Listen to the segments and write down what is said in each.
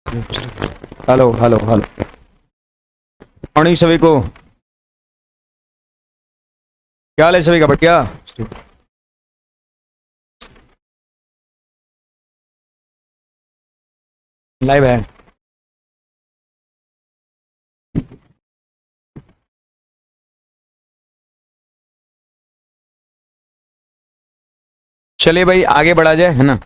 Hello hello hello. Morning सभी को, क्या हाल है सभी का? बढ़िया। लाइव है। चलिए भाई आगे बढ़ा जाए, है ना।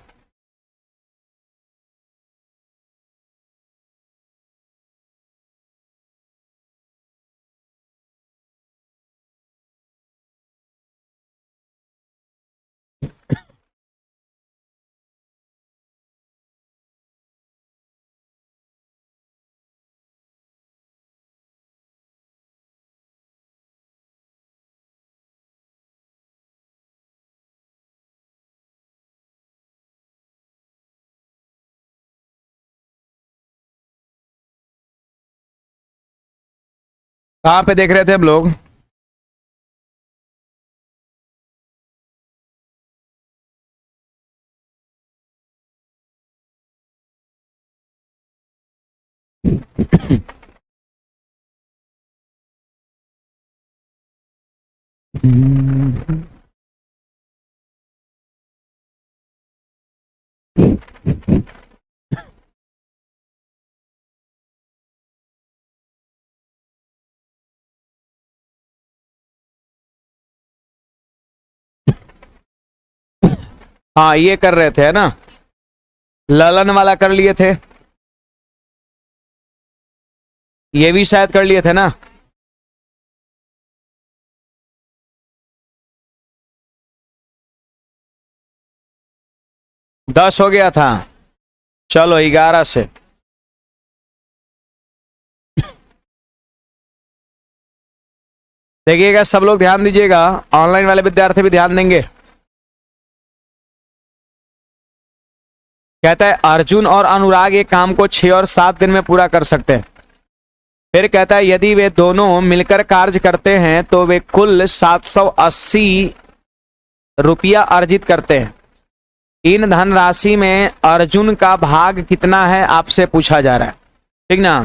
कहाँ पे देख रहे थे हम लोग? हाँ ये कर रहे थे, है ना। ललन वाला कर लिए थे, ये भी शायद कर लिए थे ना। दस हो गया था। चलो 11 से। देखिएगा सब लोग ध्यान दीजिएगा, ऑनलाइन वाले विद्यार्थी भी ध्यान देंगे। कहता है अर्जुन और अनुराग एक काम को 6 और 7 दिन में पूरा कर सकते हैं। फिर कहता है यदि वे दोनों मिलकर कार्य करते हैं तो वे कुल 780 रुपया अर्जित करते हैं। इन धनराशि में अर्जुन का भाग कितना है आपसे पूछा जा रहा है, ठीक ना।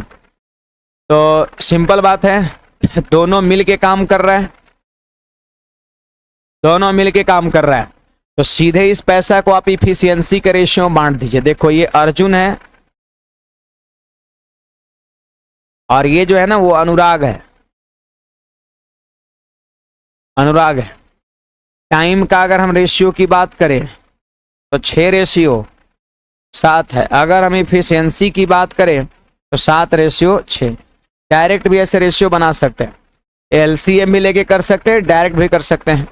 तो सिंपल बात है, दोनों मिल के काम कर रहे हैं, दोनों मिल के काम कर रहा है। तो सीधे इस पैसा को आप इफिशियंसी के रेशियो में बांट दीजिए। देखो ये अर्जुन है और ये जो है ना वो अनुराग है, अनुराग है। टाइम का अगर हम रेशियो की बात करें तो 6:7 है। अगर हम इफिशियंसी की बात करें तो 7:6। डायरेक्ट भी ऐसे रेशियो बना सकते हैं, एलसीएम भी लेके कर सकते हैं, डायरेक्ट भी कर सकते हैं,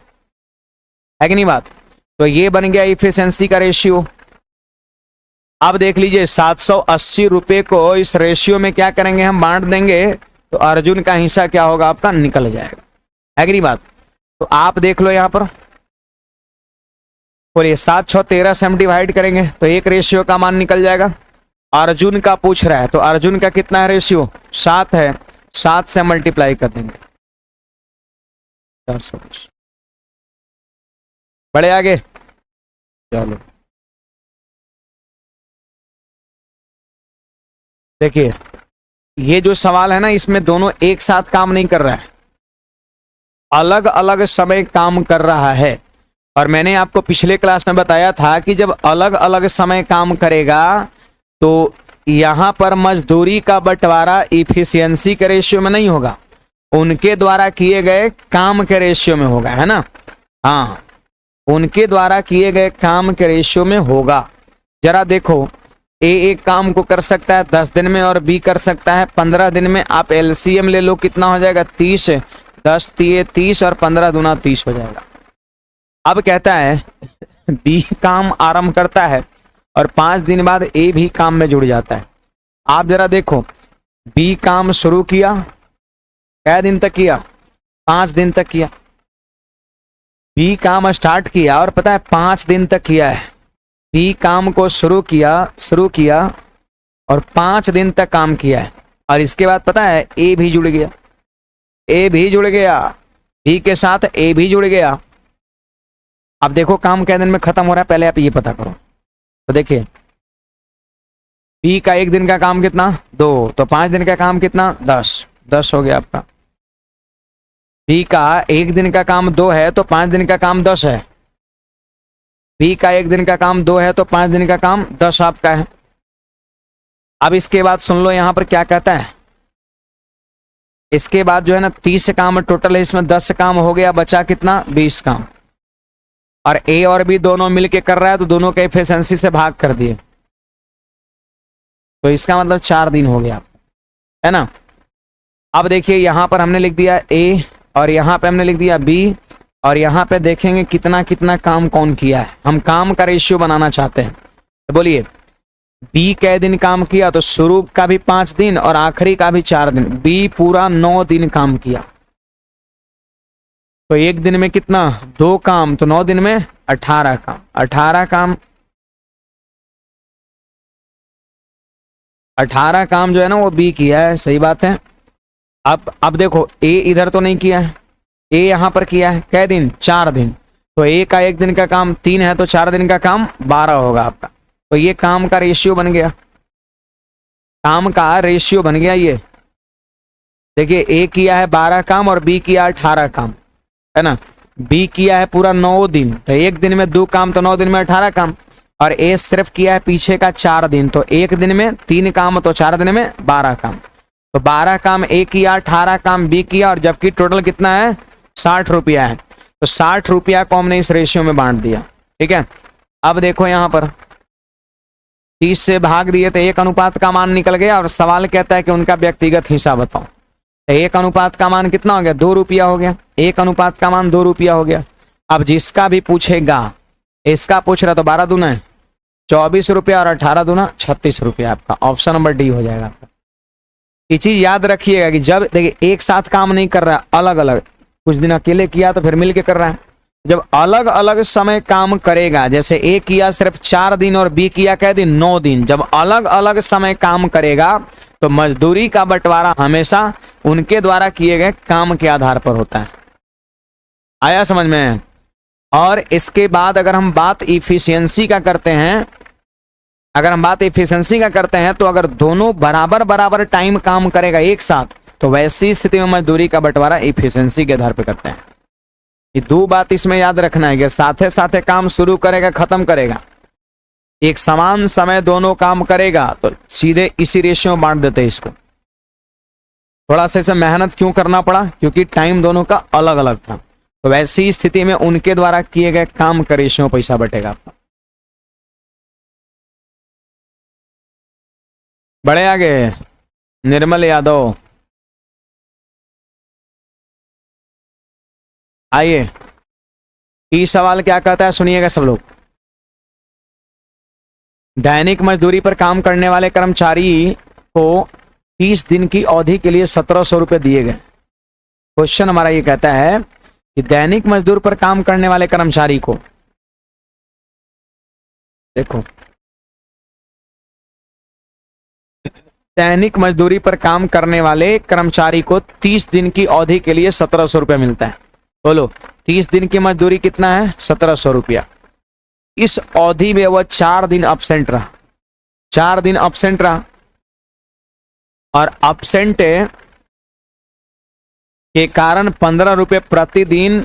है कि नहीं बात। तो ये बन गया इफिशियंसी का रेशियो। अब देख लीजिए 780 रुपए को इस रेशियो में क्या करेंगे, हम बांट देंगे तो अर्जुन का हिस्सा क्या होगा आपका, निकल जाएगा, है कि नहीं बात। तो आप देख लो यहां पर, बोलिए 7 6 13 से हम डिवाइड करेंगे तो एक रेशियो का मान निकल जाएगा। अर्जुन का पूछ रहा है तो अर्जुन का कितना है रेशियो, 7 है। 7 से मल्टीप्लाई कर देंगे 420। बढ़े आगे, चलो देखिए ये जो सवाल है ना इसमें दोनों एक साथ काम नहीं कर रहा है, अलग अलग समय काम कर रहा है। और मैंने आपको पिछले क्लास में बताया था कि जब अलग अलग समय काम करेगा तो यहां पर मजदूरी का बंटवारा इफिशियंसी के रेशियो में नहीं होगा, उनके द्वारा किए गए काम के रेशियो में होगा, है ना। हाँ उनके द्वारा किए गए काम के रेशियो में होगा। जरा देखो ए एक काम को कर सकता है 10 दिन में और बी कर सकता है 15 दिन में। आप एलसीएम ले लो, कितना हो जाएगा 30। 10 तिये 30 और 15 दूना 30 हो जाएगा। अब कहता है बी काम आरंभ करता है और 5 दिन बाद ए भी काम में जुड़ जाता है। आप जरा देखो बी काम शुरू किया, क्या दिन तक किया, 5 दिन तक किया। बी काम स्टार्ट किया और पता है 5 दिन तक किया है। बी काम को शुरू किया और 5 दिन तक काम किया है। और इसके बाद पता है ए भी जुड़ गया, ए भी जुड़ गया, बी के साथ ए भी जुड़ गया। अब देखो काम कितने दिन में खत्म हो रहा है, पहले आप ये पता करो। तो देखिए बी का एक दिन का काम कितना 2, तो 5 दिन का काम कितना 10 हो गया आपका। बी का एक दिन का काम 2 है तो 5 दिन का काम 10 है। बी का एक दिन का काम 2 है तो 5 दिन का काम 10 आपका है। अब इसके बाद सुन लो यहां पर क्या कहता है। इसके बाद जो है ना 30 काम टोटल है, इसमें 10 काम हो गया, बचा कितना 20 काम। और ए और बी दोनों मिलके कर रहा है तो दोनों के एफिशिएंसी से भाग कर दिए, तो इसका मतलब 4 दिन हो गया, है ना। अब देखिए यहां पर हमने लिख दिया ए और यहां पे हमने लिख दिया बी, और यहां पे देखेंगे कितना कितना काम कौन किया है। हम काम का रेशियो बनाना चाहते हैं, तो बोलिए बी कै दिन काम किया, तो शुरू का भी 5 दिन और आखिरी का भी 4 दिन। बी पूरा 9 दिन काम किया, तो एक दिन में कितना 2 काम, तो 9 दिन में 18 काम। 18 काम जो है ना वो बी किया है, सही बात है। अब देखो ए इधर तो नहीं किया है, ए यहां पर किया है, कै दिन 4 दिन, तो ए का एक दिन का काम 3 है तो 4 दिन का काम 12 होगा आपका। तो ये काम का रेशियो बन गया, काम का रेशियो बन गया ये। देखिए ए किया है 12 काम और बी किया 18 काम, है ना। बी किया है पूरा 9 दिन, तो एक दिन में 2 काम, तो 9 दिन में 18 काम। और ए सिर्फ किया है पीछे का 4 दिन, तो एक दिन में 3 काम, तो 4 दिन में 12 काम। तो 12 काम ए किया, 18 काम बी किया, और जबकि टोटल कितना है 60 रुपया है, तो 60 रुपया को हमने इस रेशियो में बांट दिया, ठीक है। अब देखो यहां पर 30 से भाग दिए तो 1 अनुपात का मान निकल गया, और सवाल कहता है कि उनका व्यक्तिगत हिस्सा बताओ। तो 1 अनुपात का मान कितना हो गया 2 रुपया हो गया, 1 अनुपात का मान 2 रुपया हो गया। अब जिसका भी पूछेगा, इसका पूछ रहा तो 12 दूना है 24 रुपया और 18 दूना 36 रुपया, आपका ऑप्शन नंबर डी हो जाएगा आपका। ये चीज याद रखिएगा कि जब देखिए एक साथ काम नहीं कर रहा, अलग अलग, कुछ दिन अकेले किया तो फिर मिलके कर रहा है। जब अलग अलग समय काम करेगा, जैसे ए किया सिर्फ 4 दिन और बी किया कै दिन 9 दिन, जब अलग अलग समय काम करेगा तो मजदूरी का बंटवारा हमेशा उनके द्वारा किए गए काम के आधार पर होता है। आया समझ में। और इसके बाद अगर हम बात इफिशियंसी का करते हैं, तो अगर दोनों बराबर बराबर टाइम काम करेगा एक साथ, तो वैसी स्थिति में मजदूरी का बंटवारा इफिशियंसी के आधार पर करते हैं। ये 2 बात इसमें याद रखना है कि साथे साथे काम शुरू करेगा खत्म करेगा, एक समान समय दोनों काम करेगा, तो सीधे इसी रेशियो में बांट देते हैं इसको। थोड़ा सा इसे मेहनत क्यों करना पड़ा, क्योंकि टाइम दोनों का अलग अलग था। तो वैसी स्थिति में उनके द्वारा किए गए काम का रेशियो पैसा बटेगा आपका। बड़े आगे निर्मल यादव, आइए ये सवाल क्या कहता है सुनिएगा सब लोग। दैनिक मजदूरी पर काम करने वाले कर्मचारी को 30 दिन की अवधि के लिए 1700 रुपये दिए गए। क्वेश्चन हमारा ये कहता है कि दैनिक मजदूर पर काम करने वाले कर्मचारी को, देखो दैनिक मजदूरी पर काम करने वाले कर्मचारी को 30 दिन की अवधि के लिए 1700 रुपया मिलता है। बोलो 30 दिन की मजदूरी कितना है 1700 रुपया। इस अवधि में वह 4 दिन अब्सेंट रहा, 4 दिन अब्सेंट रहा, और अब्सेंट के कारण 15 रुपये प्रतिदिन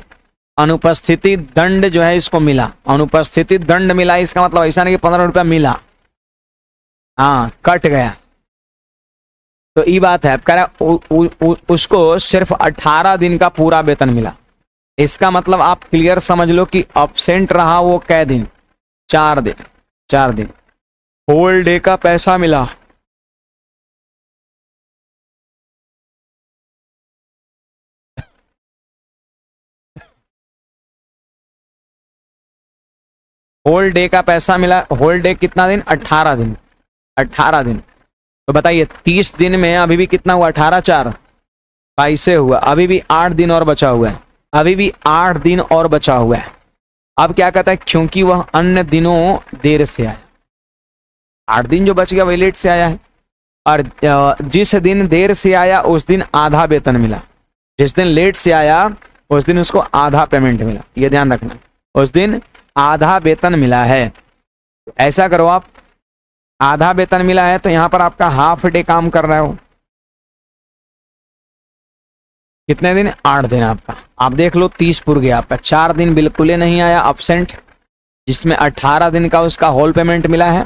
अनुपस्थिति दंड जो है इसको मिला। अनुपस्थिति दंड मिला, इसका मतलब ऐसा नहीं कि 15 रुपया मिला, हाँ कट गया। तो ये बात है, कह रहा उसको सिर्फ 18 दिन का पूरा वेतन मिला। इसका मतलब आप क्लियर समझ लो कि अब्सेंट रहा वो कै दिन 4 दिन, 4 दिन। होल डे का पैसा मिला, होल डे का पैसा मिला। होल डे कितना दिन 18 दिन, 18 दिन। तो बताइए 30 दिन में अभी भी कितना हुआ 18 4 22 हुआ, अभी भी 8 दिन और बचा हुआ है, अभी भी 8 दिन और बचा हुआ है। अब क्या कहता है, क्योंकि वह अन्य दिनों देर से आया, 8 दिन जो बच गया वही लेट से आया है, और जिस दिन देर से आया उस दिन आधा वेतन मिला, जिस दिन लेट से आया उस दिन उसको आधा पेमेंट मिला। ये ध्यान रखना, उस दिन आधा वेतन मिला है। ऐसा करो आप, आधा वेतन मिला है तो यहाँ पर आपका हाफ डे काम कर रहा है वो। कितने दिन? 8 दिन आपका। आप देख लो 30 पुर गया आपका। 4 दिन बिल्कुल ही नहीं आया अब्सेंट, जिसमें 18 दिन का उसका होल पेमेंट मिला है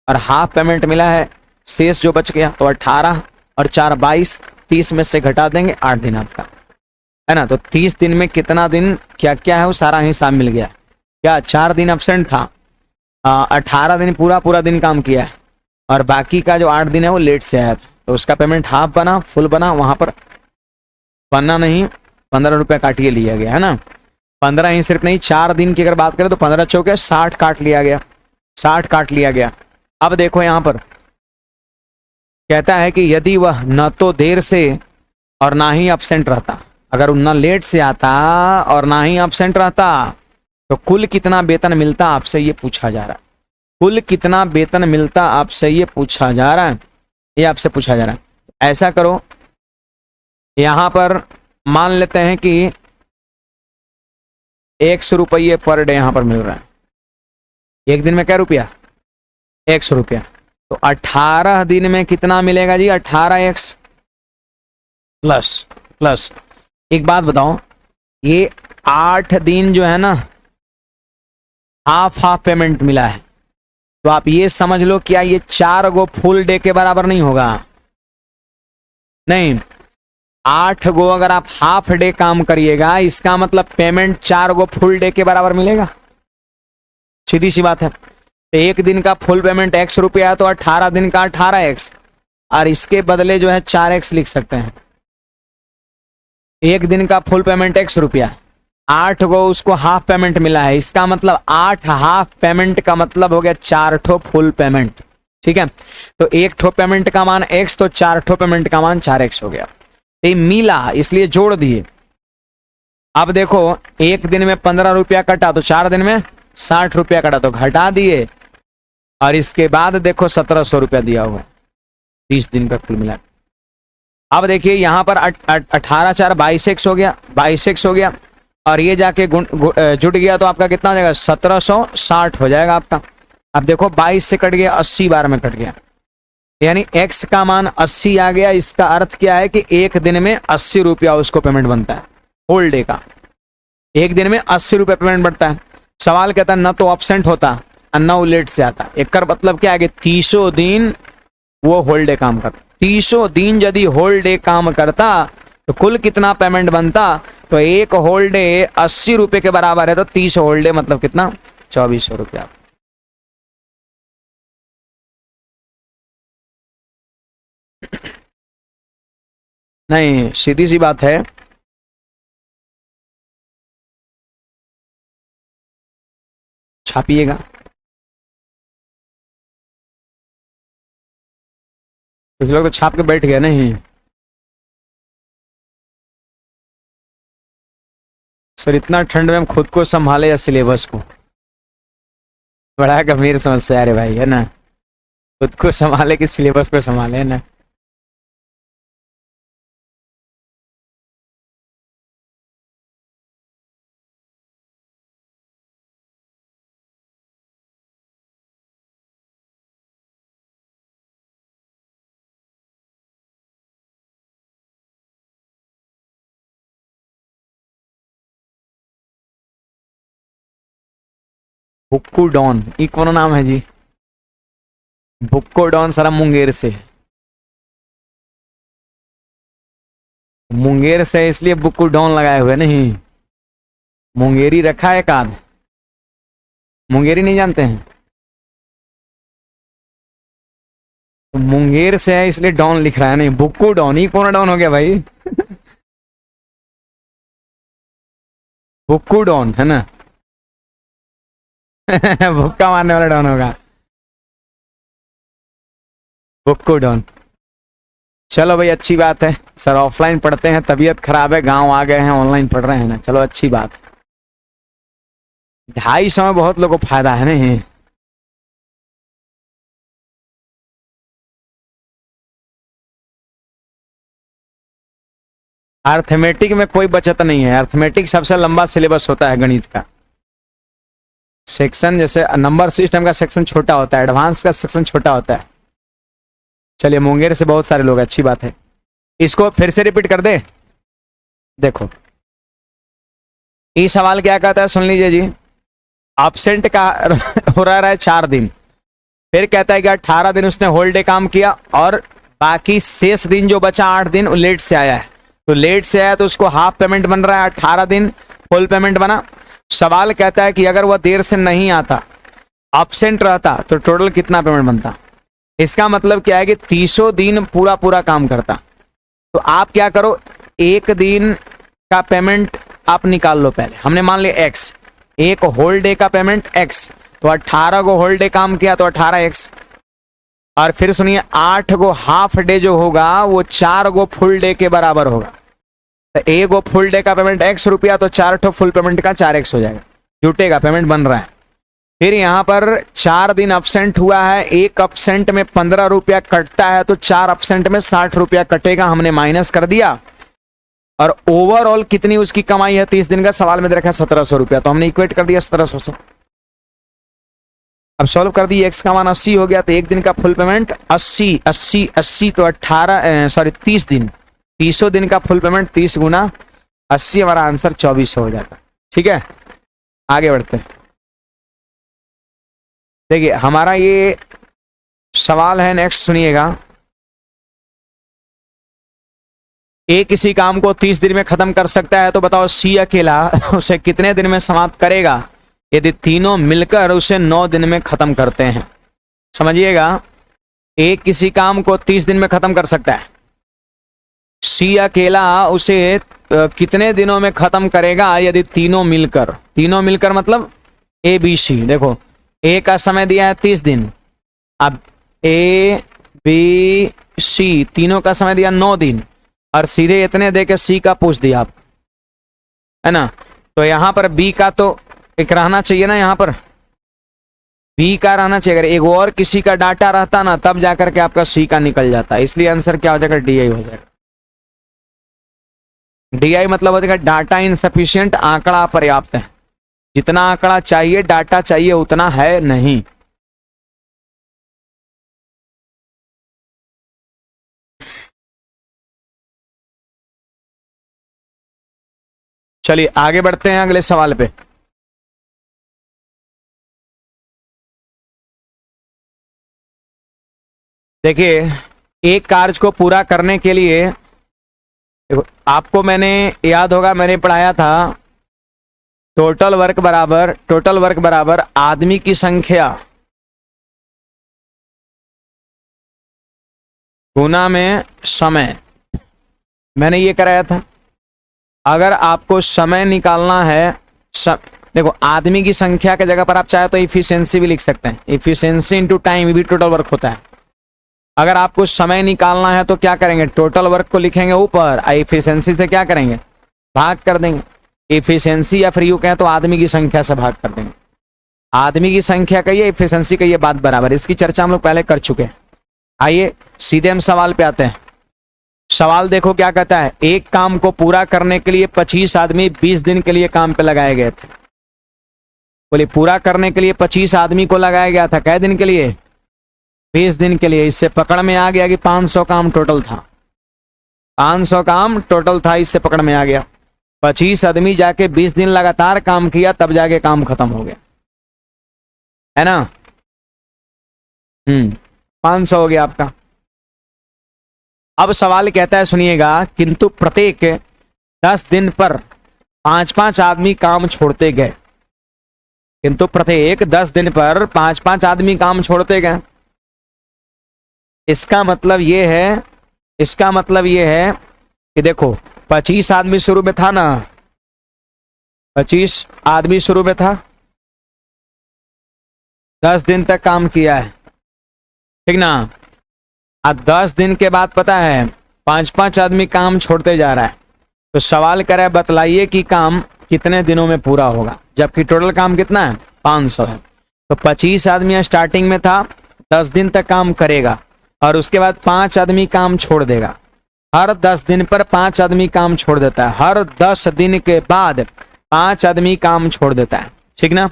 और हाफ पेमेंट मिला है, शेष जो बच गया तो 18 और 4 22, 30 में से घटा देंगे 8 दिन आपका, है ना। तो 30 दिन में कितना दिन क्या क्या है वो सारा हिसाब मिल गया। क्या 4 दिन अब्सेंट था, 18 दिन पूरा दिन काम किया है और बाकी का जो 8 दिन है वो लेट से आया था, तो उसका पेमेंट हाफ बना, फुल बना, वहां पर बनना नहीं, 15 रुपये काटिए लिया गया, है ना। 15 ही सिर्फ नहीं, 4 दिन की अगर बात करें तो 15 चौके 60 काट लिया गया, 60 काट लिया गया। अब देखो यहां पर कहता है कि यदि वह न तो देर से और ना ही अब्सेंट रहता, अगर न लेट से आता और ना ही अब्सेंट रहता तो कुल कितना वेतन मिलता आपसे ये पूछा जा रहा है। कुल कितना वेतन मिलता आपसे ये पूछा जा रहा है, ये आपसे पूछा जा रहा है। ऐसा करो, यहां पर मान लेते हैं कि 100 रुपये पर डे यहां पर मिल रहा है। एक दिन में क्या रुपया? 100 रुपया। तो 18 दिन में कितना मिलेगा जी? 18x प्लस एक बात बताओ, ये 8 दिन जो है ना हाफ पेमेंट मिला है, तो आप ये समझ लो क्या ये 4 गो फुल डे के बराबर नहीं होगा? नहीं, 8 गो अगर आप हाफ डे काम करिएगा इसका मतलब पेमेंट 4 गो फुल डे के बराबर मिलेगा। सीधी सी बात है। तो एक दिन का फुल पेमेंट 100 रुपया है तो 18 दिन का 18x, और इसके बदले जो है 4x लिख सकते हैं। एक दिन का फुल पेमेंट 100 रुपया, 8 गो उसको हाफ पेमेंट मिला है, इसका मतलब 8 हाफ पेमेंट का मतलब हो गया 4 ठो फुल पेमेंट। ठीक है, तो एक ठो पेमेंट का मान x, तो 4 ठो पेमेंट का मान 4x हो गया। ये मिला इसलिए जोड़ दिए। अब देखो एक दिन में 15 रुपया कटा तो 4 दिन में 60 रुपया कटा तो घटा दिए, और इसके बाद देखो 1700 रुपया दिया हुआ है 30 दिन का कुल मिला। अब देखिए यहां पर 18 4 22x हो गया, 22x हो गया, और ये जाके जुट गया तो आपका कितना हो जाएगा? 1760 हो जाएगा आपका। अब देखो 22 से कट गया, 80 बार में कट गया, यानी x का मान 80 आ गया। इसका अर्थ क्या है कि एक दिन में 80 रुपया उसको पेमेंट बनता है होल डे का। एक दिन में 80 रुपया पेमेंट बनता है। सवाल कहता है न तो एब्सेंट होता और न वो लेट से आता। एक मतलब क्या है कि 30 दिन वो होल डे काम करता। 30 दिन यदि होल डे काम करता तो कुल कितना पेमेंट बनता? तो एक होल डे 80 रुपए के बराबर है, तो 30 होल डे मतलब कितना? 2400 रुपया। नहीं, सीधी सी बात है। छापिएगा, कुछ लोग तो छाप के बैठ गए। नहीं सर, इतना ठंड में हम खुद को संभाले या सिलेबस को? बड़ा गंभीर समस्या है रे भाई, है ना। खुद को संभाले कि सिलेबस को संभाले, है ना। बुक्कू डॉन, ये कौन नाम है जी? बुक्को डॉन सारा मुंगेर से, मुंगेर से इसलिए बुक्कू डॉन लगाए हुए। नहीं, मुंगेरी रखा है काद, मुंगेरी नहीं जानते हैं? तो मुंगेर से है इसलिए डॉन लिख रहा है। नहीं, बुक्कू डॉन, ही कौन डॉन हो गया भाई? बुक्कू डॉन है ना। भुक्का मारने वाला डॉन होगा, बुक्कू डॉन। चलो भाई, अच्छी बात है। सर ऑफलाइन पढ़ते हैं, तबीयत खराब है, गांव आ गए हैं, ऑनलाइन पढ़ रहे हैं ना। चलो अच्छी बात। 250 में बहुत लोगों को फायदा है। नहीं, अर्थमेटिक में कोई बचत नहीं है। अर्थमेटिक सबसे लंबा सिलेबस होता है गणित का। सेक्शन जैसे नंबर सिस्टम का सेक्शन छोटा होता है, एडवांस का सेक्शन छोटा होता है। चलिए मुंगेर से बहुत सारे लोग, अच्छी बात है। इसको फिर से रिपीट कर दे। देखो ये सवाल क्या कहता है, सुन लीजिए जी। एब्सेंट का हो रहा है 4 दिन, फिर कहता है कि 18 दिन उसने होल डे काम किया और बाकी शेष दिन जो बचा 8 दिन वो लेट से आया है। तो लेट से आया तो उसको हाफ पेमेंट बन रहा है, 18 दिन फुल पेमेंट बना। सवाल कहता है कि अगर वह देर से नहीं आता, एब्सेंट रहता, तो टोटल कितना पेमेंट बनता। इसका मतलब क्या है कि 30 दिन पूरा पूरा काम करता। तो आप क्या करो, एक दिन का पेमेंट आप निकाल लो। पहले हमने मान लिया x, एक होल डे का पेमेंट x, तो 18 को होल डे काम किया तो 18x। और फिर सुनिए 8 को हाफ डे जो होगा वो 4 को फुल डे के बराबर होगा। तो एक को फुल डे का पेमेंट x रुपया, तो 4 ठो फुल पेमेंट का 4x हो जाएगा, जुटेगा, पेमेंट बन रहा है। फिर यहाँ पर 4 दिन अब्सेंट हुआ है, एक अब्सेंट में 15 रुपया कटता है, तो 4 अब्सेंट में 60 रुपया कटेगा, हमने माइनस कर दिया। और ओवरऑल कितनी उसकी कमाई है 30 दिन का, सवाल में दे रखा है 1700 रुपया, तो हमने इक्वेट कर दिया 1700 से। अब सॉल्व कर दी, x का मान 80 हो गया, तो एक दिन का फुल पेमेंट 80 80 80, तो 30 दिन, 30 दिन का फुल पेमेंट 30 गुना 80, हमारा आंसर 2400 हो जाता। ठीक है, आगे बढ़ते हैं। देखिए हमारा ये सवाल है, नेक्स्ट सुनिएगा। ए किसी काम को 30 दिन में खत्म कर सकता है, तो बताओ सी अकेला उसे कितने दिन में समाप्त करेगा यदि तीनों मिलकर उसे 9 दिन में खत्म करते हैं। समझिएगा, ए किसी काम को 30 दिन में खत्म कर सकता है, सी अकेला उसे कितने दिनों में खत्म करेगा यदि तीनों मिलकर मतलब ए बी सी। देखो ए का समय दिया है 30 दिन, अब ए बी सी तीनों का समय दिया 9 दिन, और सीधे इतने दे के सी का पूछ दिया आप, है ना। तो यहां पर बी का तो एक रहना चाहिए ना, यहां पर बी का रहना चाहिए। अगर एक और किसी का डाटा रहता ना, तब जाकर के आपका सी का निकल जाता। इसलिए आंसर क्या हो जाएगा, डीआई हो जाएगा। डीआई मतलब हो जाएगा डाटा इनसफिशिएंट, आंकड़ा पर्याप्त है। जितना आंकड़ा चाहिए, डाटा चाहिए, उतना है नहीं। चलिए आगे बढ़ते हैं अगले सवाल पे। देखिए एक कार्य को पूरा करने के लिए, आपको मैंने याद होगा मैंने पढ़ाया था, टोटल वर्क बराबर आदमी की संख्या गुना में समय। मैंने ये कराया था। अगर आपको समय निकालना है, देखो आदमी की संख्या के जगह पर आप चाहे तो इफिशियंसी भी लिख सकते हैं, इफिशियंसी इनटू टाइम भी टोटल वर्क होता है। अगर आपको समय निकालना है तो क्या करेंगे, टोटल वर्क को लिखेंगे ऊपर, इफिशियंसी से क्या करेंगे, भाग कर देंगे। इफिशियंसी या फिर यूं कहें तो आदमी की संख्या से भाग कर देंगे। आदमी की संख्या कहिए, इफिशियंसी कहिए, बात बराबर। इसकी चर्चा हम लोग पहले कर चुके हैं। आइए सीधे हम सवाल पे आते हैं। सवाल देखो क्या कहता है, एक काम को पूरा करने के लिए 25 आदमी 20 दिन के लिए काम पे लगाए गए थे। बोले पूरा करने के लिए 25 आदमी को लगाया गया था, कै दिन के लिए, 20 दिन के लिए। इससे पकड़ में आ गया कि 500 काम टोटल था, 500 काम टोटल था, इससे पकड़ में आ गया। 25 आदमी जाके 20 दिन लगातार काम किया, तब जाके काम खत्म हो गया, है ना। 500 हो गया आपका। अब सवाल कहता है सुनिएगा, किंतु प्रत्येक 10 दिन पर 5-5 आदमी काम छोड़ते गए। किंतु प्रत्येक 10 दिन पर 5-5 आदमी काम छोड़ते गए। इसका मतलब ये है कि देखो 25 आदमी शुरू में था ना, 25 आदमी शुरू में था, 10 दिन तक काम किया है, ठीक ना। अब 10 दिन के बाद पता है 5-5 आदमी काम छोड़ते जा रहा है। तो सवाल करे बतलाइए कि काम कितने दिनों में पूरा होगा, जबकि टोटल काम कितना है, 500 है। तो 25 आदमी स्टार्टिंग में था, 10 दिन तक काम करेगा, और उसके बाद 5 आदमी काम छोड़ देगा। हर 10 दिन पर 5 आदमी काम छोड़ देता है, हर 10 दिन के बाद 5 आदमी काम छोड़ देता है, ठीक ना।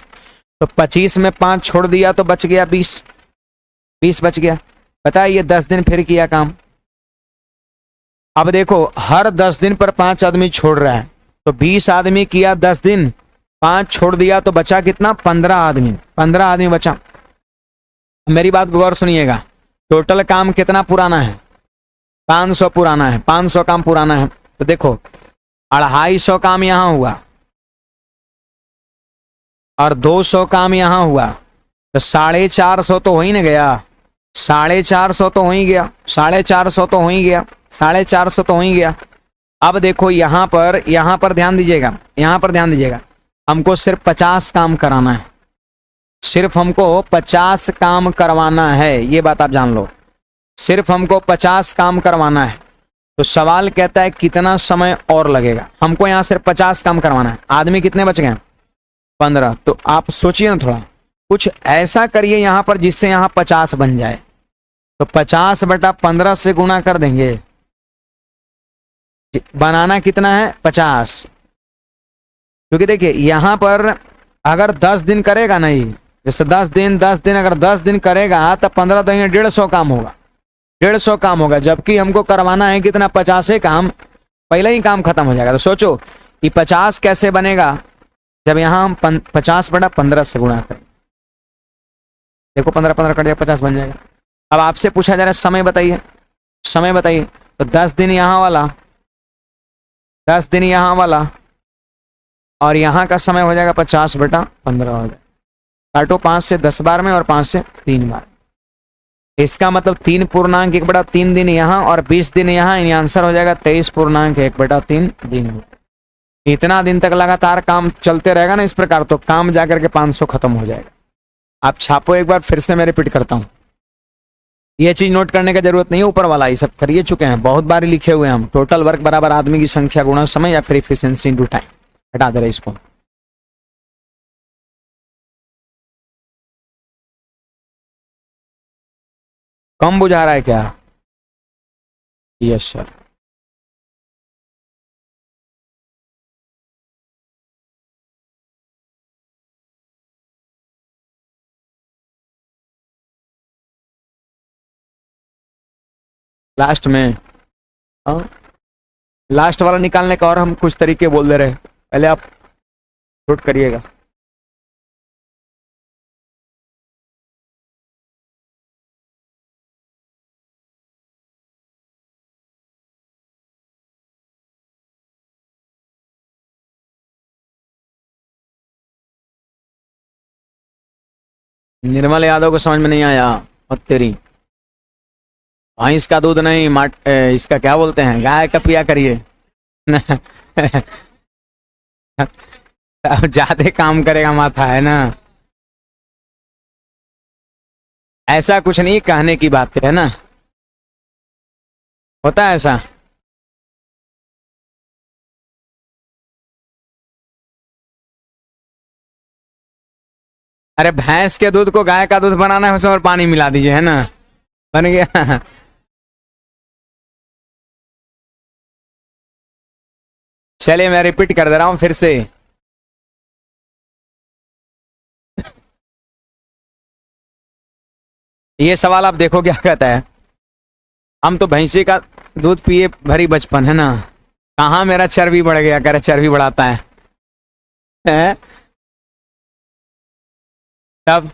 तो 25 में 5 छोड़ दिया तो बच गया 20, 20 बच गया। बताइए 10 दिन फिर किया काम। अब देखो हर 10 दिन पर 5 आदमी छोड़ रहा है, तो 20 आदमी किया 10 दिन, 5 छोड़ दिया तो बचा कितना? 15 आदमी, 15 आदमी बचा। मेरी बात गौर सुनिएगा, टोटल काम कितना पुराना है? 500 पुराना है, 500 काम पुराना है। तो देखो 250 काम यहां हुआ और 200 काम यहां हुआ, तो 450 तो हो ही ना गया, 450 तो हो ही गया, 450 तो हो ही गया, 450 तो हो ही गया। अब देखो यहां पर ध्यान दीजिएगा, यहां पर ध्यान दीजिएगा, हमको सिर्फ 50 काम कराना है, सिर्फ हमको 50 काम करवाना है, ये बात आप जान लो, सिर्फ हमको 50 काम करवाना है। तो सवाल कहता है कितना समय और लगेगा? हमको यहां सिर्फ 50 काम करवाना है। आदमी कितने बच गए? 15। तो आप सोचिए ना, थोड़ा कुछ ऐसा करिए यहां पर जिससे यहां 50 बन जाए। तो 50 बटा 15 से गुणा कर देंगे, बनाना कितना है? 50। क्योंकि देखिए यहां पर अगर 10 दिन करेगा नहीं, जैसे 10 दिन अगर 10 दिन करेगा तो 15 दिन 150 काम होगा, 150 काम होगा, जबकि हमको करवाना है कितना? 50 काम, पहले ही काम खत्म हो जाएगा। तो सोचो कि 50 कैसे बनेगा जब यहां हम 50 बटा 15 से गुणा करें। देखो 15 15 कट जाएगा, 50 बन जाएगा। अब आपसे पूछा जा रहा है समय बताइए, समय बताइए। तो 10 दिन यहां वाला, 10 दिन यहां वाला, और यहां का समय हो जाएगा 50 बटा 15 हो जाएगा। काटो 5 से 10 बार में और 5 से 3 बार। इसका मतलब 3 पूर्णांक 1 बटा 3 दिन यहाँ और 20 दिन यहाँ, यानी आंसर हो जाएगा 23 पूर्णांक 1 बटा 3 दिन। इतना दिन तक लगातार काम चलते रहेगा ना इस प्रकार, तो काम जाकर के 500 खत्म हो जाएगा। आप छापो एक बार, फिर से मैं रिपीट करता हूँ, ये चीज नोट करने की जरूरत नहीं है, ऊपर वाला ये सब करिए चुके हैं, बहुत बार लिखे हुए हैं हम। टोटल वर्क बराबर आदमी की संख्या गुणा समय या फिर इफिशियंसी इनटू टाइम। हटा दे रहे इसको। कम बुझा रहा है क्या? Yes sir. लास्ट में लास्ट वाला निकालने का और हम कुछ तरीके बोल दे रहे हैं, पहले आप नोट करिएगा। निर्मल यादव को समझ में नहीं आया, और तेरी भैंस का दूध नहीं इसका क्या बोलते हैं, गाय का पिया करिए। अब ज्यादा काम करेगा माथा, है ना? ऐसा कुछ नहीं, कहने की बात है ना, होता है ऐसा। अरे भैंस के दूध को गाय का दूध बनाना है, उसमें और पानी मिला दीजिए, है ना, बन गया। चलिए मैं रिपीट कर दे रहा हूं फिर से। ये सवाल आप देखो क्या कहता है। हम तो भैंसे का दूध पिए भरी बचपन, है ना, कहाँ मेरा चर्बी बढ़ गया, करे चर्बी बढ़ाता है? तब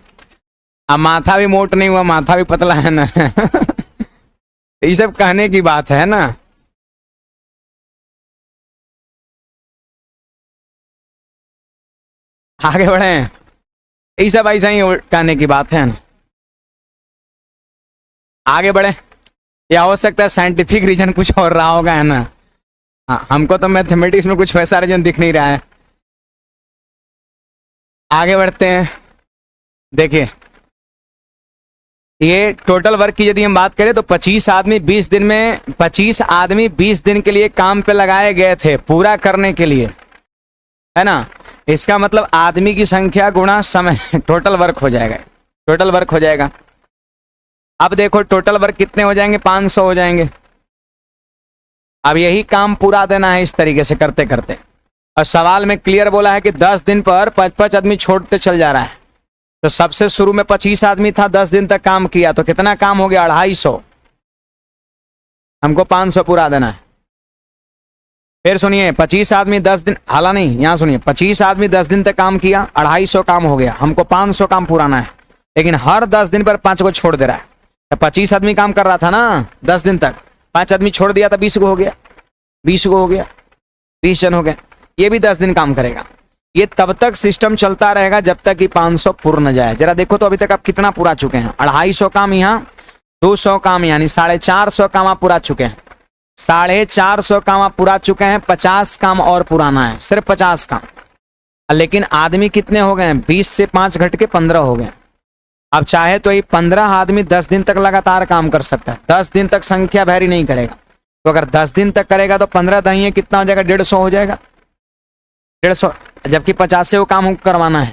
अब माथा भी मोट नहीं हुआ, माथा भी पतला है ना। ये सब कहने की बात है ना। आगे बढ़े, ये सब ऐसा ही कहने की बात है ना। आगे बढ़े, या हो सकता है साइंटिफिक रीजन कुछ और रहा होगा, है ना। हाँ, हमको तो मैथमेटिक्स में कुछ वैसा रीजन दिख नहीं रहा है। आगे बढ़ते हैं। देखिए ये टोटल वर्क की यदि हम बात करें तो 25 आदमी 20 दिन में, 25 आदमी 20 दिन के लिए काम पे लगाए गए थे पूरा करने के लिए, है ना। इसका मतलब आदमी की संख्या गुणा समय, टोटल वर्क हो जाएगा, टोटल वर्क हो जाएगा। अब देखो टोटल वर्क कितने हो जाएंगे? 500 हो जाएंगे। अब यही काम पूरा देना है इस तरीके से करते करते। और सवाल में क्लियर बोला है कि 10 दिन पर 5-5 आदमी छोड़ते चल जा रहा है, तो सबसे शुरू में 25 आदमी था, 10 दिन तक काम किया, तो कितना काम हो गया? 250। हमको 500 पूरा देना है। फिर सुनिए, 25 आदमी 10 दिन, हाला नहीं, यहां सुनिए, 25 आदमी 10 दिन तक काम किया, 250 काम हो गया, हमको 500 काम पुराना है, लेकिन हर 10 दिन पर 5 को छोड़ दे रहा है। तो 25 आदमी काम कर रहा था ना 10 दिन तक, 5 आदमी छोड़ दिया तो 20 को हो गया, 20 को हो गया, 20 जन हो गए, ये भी 10 दिन काम करेगा। ये तब तक सिस्टम चलता रहेगा जब तक कि 500 पूर्ण न जाए। जरा देखो तो अभी तक आप कितना पूरा चुके हैं? 250 काम यहाँ, 200 काम, यानी 450 काम आप पूरा चुके हैं। 450 काम आप पूरा चुके हैं, 50 काम और पुराना है, सिर्फ 50 काम। लेकिन आदमी कितने हो गए? 20 से 5 घट के 15 हो गए। अब चाहे तो ये 15 आदमी 10 दिन तक लगातार काम कर सकता है, 10 दिन तक संख्या वैरी नहीं करेगा। तो अगर 10 दिन तक करेगा तो 15 दही कितना हो जाएगा? 150 हो जाएगा, 150, जबकि 50 से वो काम करवाना है।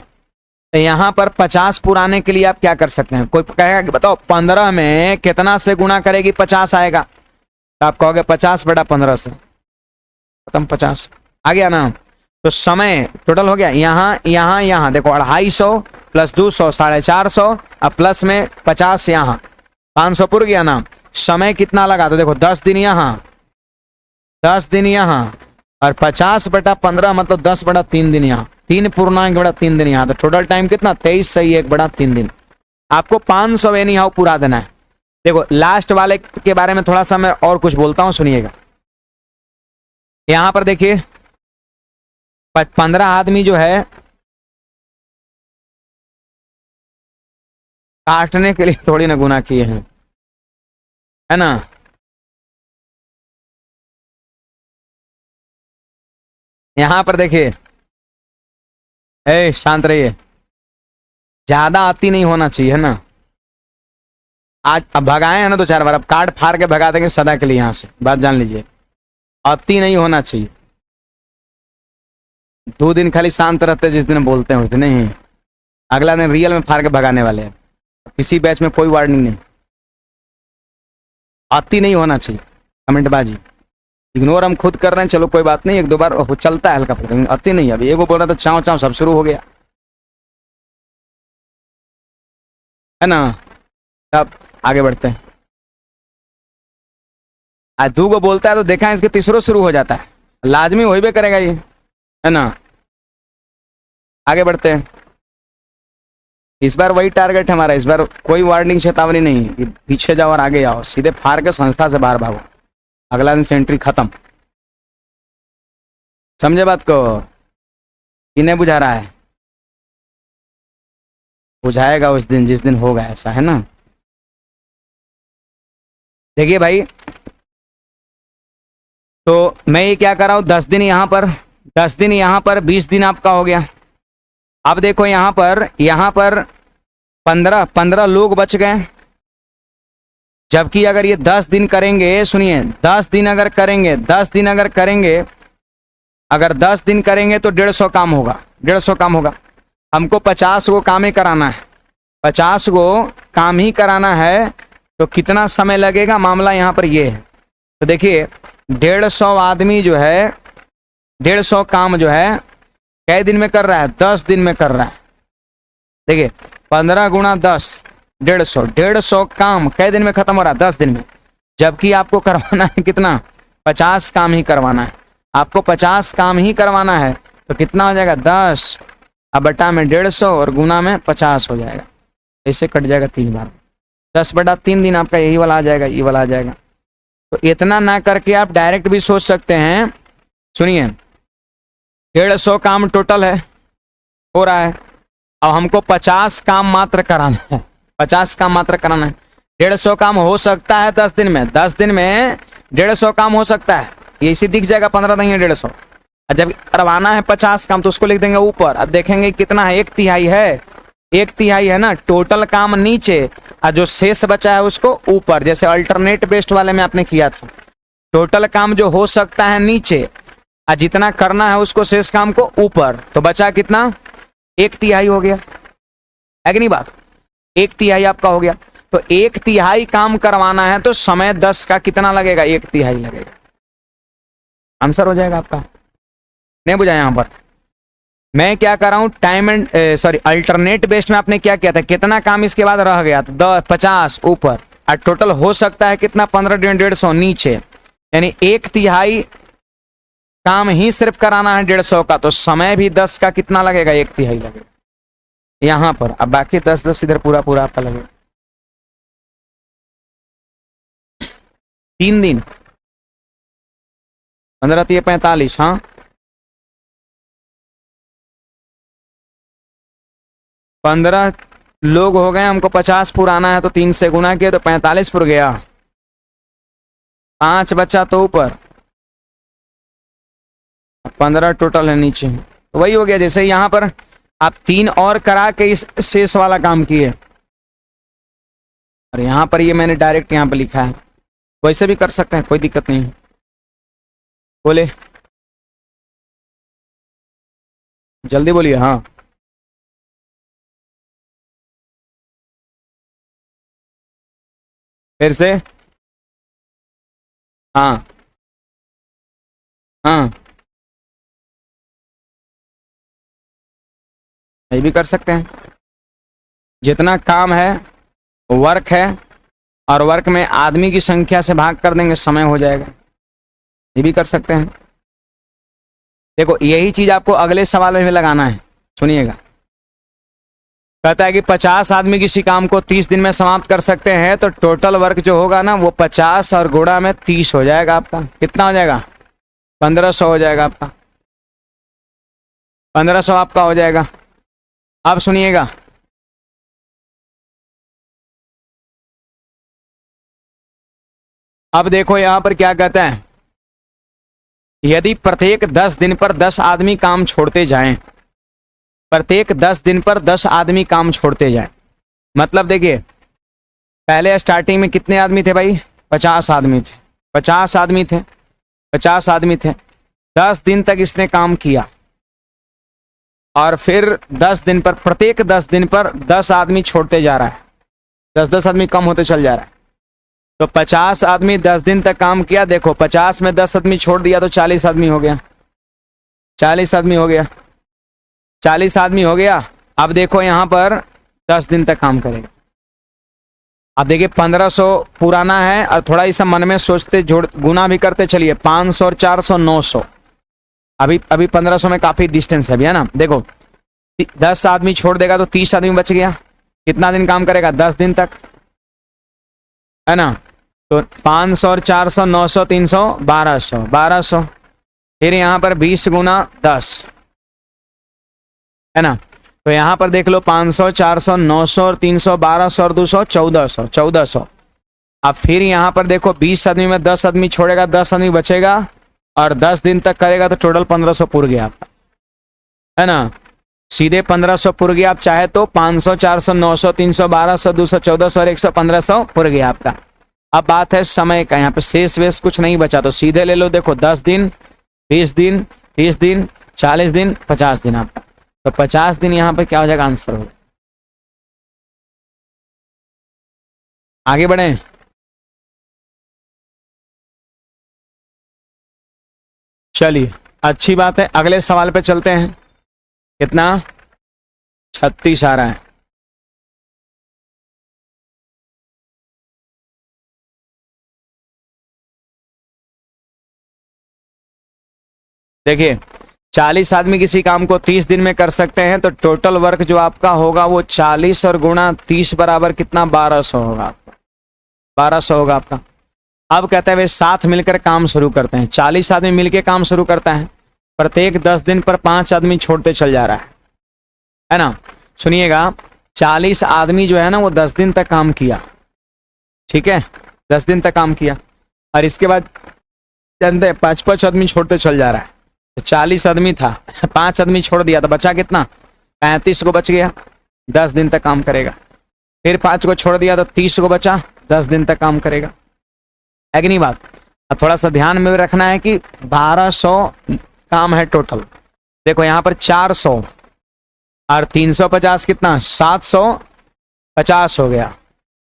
तो यहाँ पर 50 पुराने के लिए आप क्या कर सकते हैं? कोई कहेगा कि बताओ 15 में कितना से गुणा करेगी 50 आएगा? तो आप कहोगे 50/15 से, खत्म, 50 आ गया ना। तो समय टोटल हो गया, यहाँ देखो 250 प्लस 200 450, अब प्लस में 50 यहाँ, 500 पुर गया ना। समय कितना लगा? तो देखो 10 दिन यहाँ, 10 दिन यहाँ, और 50/15 मतलब 10/3 दिन यहाँ, 3 दिन यहाँ। तो टोटल टाइम कितना? 23 सही 1/3 दिन। आपको 500 एनी हाउ पूरा देना है। देखो लास्ट वाले के बारे में थोड़ा सा मैं और कुछ बोलता हूं, सुनिएगा। यहां पर देखिए 15 आदमी जो है काटने के लिए थोड़ी ना गुना किए हैं, है ना। यहां पर देखिए, शांत रहिए, ज्यादा आती नहीं होना चाहिए, है ना। आज अब भगाए हैं ना 2-4 बार, अब काट फाड़ के भगा देंगे सदा के लिए, यहां से बात जान लीजिए, आती नहीं होना चाहिए। 2 दिन खाली शांत रहते, जिस दिन बोलते हैं उस दिन नहीं, अगला दिन रियल में फाड़ के भगाने वाले हैं। किसी बैच में कोई वार्निंग नहीं, आती नहीं होना चाहिए कमेंटबाजी। इग्नोर हम खुद कर रहे हैं, चलो कोई बात नहीं, 1-2 बार वो चलता है हल्का फुल्का, आती नहीं। अभी एगो बोल रहा था चाव चाव, सब शुरू हो गया, है ना। अब आगे बढ़ते हैं। आज 2 को बोलता है तो देखा है इसके तीसरो शुरू हो जाता है, लाजमी वही भी करेगा ये, है ना। आगे बढ़ते हैं। इस बार वही टारगेट है हमारा, इस बार कोई वार्निंग चेतावनी नहीं कि पीछे जाओ और आगे आओ, सीधे फाड़ के संस्था से बाहर भागो, अगला दिन सेंट्री खत्म। समझे बात को? इन्हें बुझा रहा है, बुझाएगा उस दिन जिस दिन होगा ऐसा, है ना। देखिए भाई, तो मैं ये क्या कर रहा हूं, 10 दिन यहां पर, 10 दिन यहां पर, 20 दिन आपका हो गया। अब देखो यहां पर 15 लोग बच गए, जबकि अगर ये 10 दिन करेंगे, सुनिए 10 दिन अगर करेंगे, 10 दिन अगर करेंगे, अगर 10 दिन करेंगे तो 150 काम होगा, 150 काम होगा। हमको 50 को काम ही कराना है, 50 को काम ही कराना है, तो कितना समय लगेगा? मामला यहां पर ये है। तो देखिए 150 आदमी जो है, 150 काम जो है कै दिन में कर रहा है? 10 दिन में कर रहा है। देखिए 15 × 10 150, 150 काम कै दिन में खत्म हो रहा है? 10 दिन में। जबकि आपको करवाना है कितना? 50 काम ही करवाना है, आपको 50 काम ही करवाना है। तो कितना हो जाएगा? 10 अब बटा में 150 और गुना में 50 हो जाएगा, ऐसे कट जाएगा 3 बार, 10/3 दिन आपका यही वाला आ जाएगा, ये वाला आ जाएगा। तो इतना ना करके आप डायरेक्ट भी सोच सकते हैं। सुनिए 150 काम टोटल है, हो रहा है, अब हमको 50 काम मात्र कराना है, 50 काम मात्र कराना है। 150 काम हो सकता है 10 दिन में, 10 दिन में 150 काम हो सकता है, ये इसी दिख जाएगा 15 नहीं है 150। जब करवाना है 50 काम तो उसको लिख देंगे ऊपर, अब देखेंगे कितना है, 1/3 है, 1/3 है ना टोटल काम नीचे, और जो शेष बचा है उसको ऊपर, जैसे अल्टरनेट बेस्ड वाले में आपने किया था। टोटल काम जो हो सकता है नीचे, और जितना करना है उसको शेष काम को ऊपर, तो बचा कितना? 1/3 हो गया, है कि नहीं बात? 1/3 आपका हो गया। तो 1/3 काम करवाना है तो समय 10 का कितना लगेगा? 1/3 लगेगा। आंसर हो जाएगा आपका। नहीं बुझा यहां पर? मैं क्या कर रहा हूं, time and sorry alternate based में आपने क्या किया था, कितना काम इसके बाद रह गया था, 50 ऊपर, और टोटल हो सकता है कितना, 15 150 नीचे, यानी 1/3 काम ही सिर्फ कराना है 150 का, तो समय भी 10 का कितना लगेगा, 1/3 लगेगा यहां पर। अब बाकी 10 इधर पूरा पूरा आपका लगेगा। 3 दिन 15 3 45, हाँ 15 लोग हो गए, हमको 50 पुराना है, तो 3 से गुना किया तो 45 पुर गया, 5 बचा तो ऊपर, 15 टोटल है नीचे, तो वही हो गया। जैसे यहां पर आप 3 और करा के इस शेष वाला काम किए, और यहां पर ये मैंने डायरेक्ट यहां पर लिखा है, वैसे भी कर सकते हैं, कोई दिक्कत नहीं है। बोले जल्दी बोलिए, हाँ फिर से, हाँ हाँ ये भी कर सकते हैं। जितना काम है वर्क है, और वर्क में आदमी की संख्या से भाग कर देंगे, समय हो जाएगा, ये भी कर सकते हैं। देखो यही चीज आपको अगले सवाल में लगाना है, सुनिएगा। कहता है कि 50 आदमी किसी काम को 30 दिन में समाप्त कर सकते हैं, तो टोटल वर्क जो होगा ना वो 50 और गुणा में 30 हो जाएगा आपका, कितना हो जाएगा, 1500 हो जाएगा आपका, 1500 आपका हो जाएगा। अब सुनिएगा, अब देखो यहां पर क्या कहता है, यदि प्रत्येक 10 दिन पर 10 आदमी काम छोड़ते जाएं, प्रत्येक 10 दिन पर 10 आदमी काम छोड़ते जाएं, मतलब देखिए पहले स्टार्टिंग में कितने आदमी थे भाई, 50 आदमी थे, 50 आदमी थे, 50 आदमी थे, 10 दिन तक इसने काम किया, और फिर 10 दिन पर, प्रत्येक 10 दिन पर 10 आदमी छोड़ते जा रहा है, 10 आदमी कम होते चल जा रहा है। तो 50 आदमी 10 दिन तक काम किया, देखो 50 में 10 आदमी छोड़ दिया तो 40 आदमी हो गया, 40 आदमी हो गया, 40 आदमी हो गया। अब देखो यहां पर 10 दिन तक काम करेगा। अब देखिए 1500 पुराना है, और थोड़ा सा मन में सोचते जोड़ गुना भी करते चलिए, 500 और 400 900, अभी 1500 में काफी डिस्टेंस है, ना देखो 10 आदमी छोड़ देगा तो 30 आदमी बच गया, कितना दिन काम करेगा, 10 दिन तक, है ना। तो 500 और 400 900 300 1200, 1200, फिर यहां पर 20 गुना 10, है ना। तो यहां पर देख लो 500 400 900 और 300 1200 और 200 1400, 1400। अब फिर यहां पर देखो 20 आदमी में 10 आदमी छोड़ेगा, 10 आदमी बचेगा, और 10 दिन तक करेगा, तो टोटल 1500 पुर गया आपका, है ना, सीधे 1500 पुर गया। आप चाहे तो 500 400 900 300 1200 200 1400 और 100 1500 पुर गया आपका। अब बात है समय का, यहाँ पे शेष वेश कुछ नहीं बचा, तो सीधे ले लो, देखो 10 दिन 20 दिन 30 दिन 40 दिन 50 दिन आपका, तो 50 दिन यहाँ पे क्या हो जाएगा, आंसर हो जाएगा। आगे बढ़े, चलिए अच्छी बात है, अगले सवाल पे चलते हैं। कितना, 36 आ रहा है। देखिए 40 आदमी किसी काम को 30 दिन में कर सकते हैं, तो टोटल वर्क जो आपका होगा वो 40 और गुणा 30 बराबर कितना, 1200 होगा आपका, 1200 होगा आपका। अब कहते हैं वे साथ मिलकर काम शुरू करते हैं, 40 आदमी मिलकर काम शुरू करता है, प्रत्येक 10 दिन पर 5 आदमी छोड़ते चल जा रहा है ना। सुनिएगा 40 आदमी जो है ना वो 10 दिन तक काम किया, ठीक है, 10 दिन तक काम किया, और इसके बाद जानते हैं 5 आदमी छोड़ते चल जा रहा है। तो 40 आदमी था, 5 आदमी छोड़ दिया, तो बचा कितना, 35 को बच गया, 10 दिन तक काम करेगा। फिर 5 को छोड़ दिया तो 30 को बचा, 10 दिन तक काम करेगा, है कि नहीं बात। अब थोड़ा सा ध्यान में रखना है कि 1200 काम है टोटल। देखो यहाँ पर 400 और 350 कितना, 750 हो गया,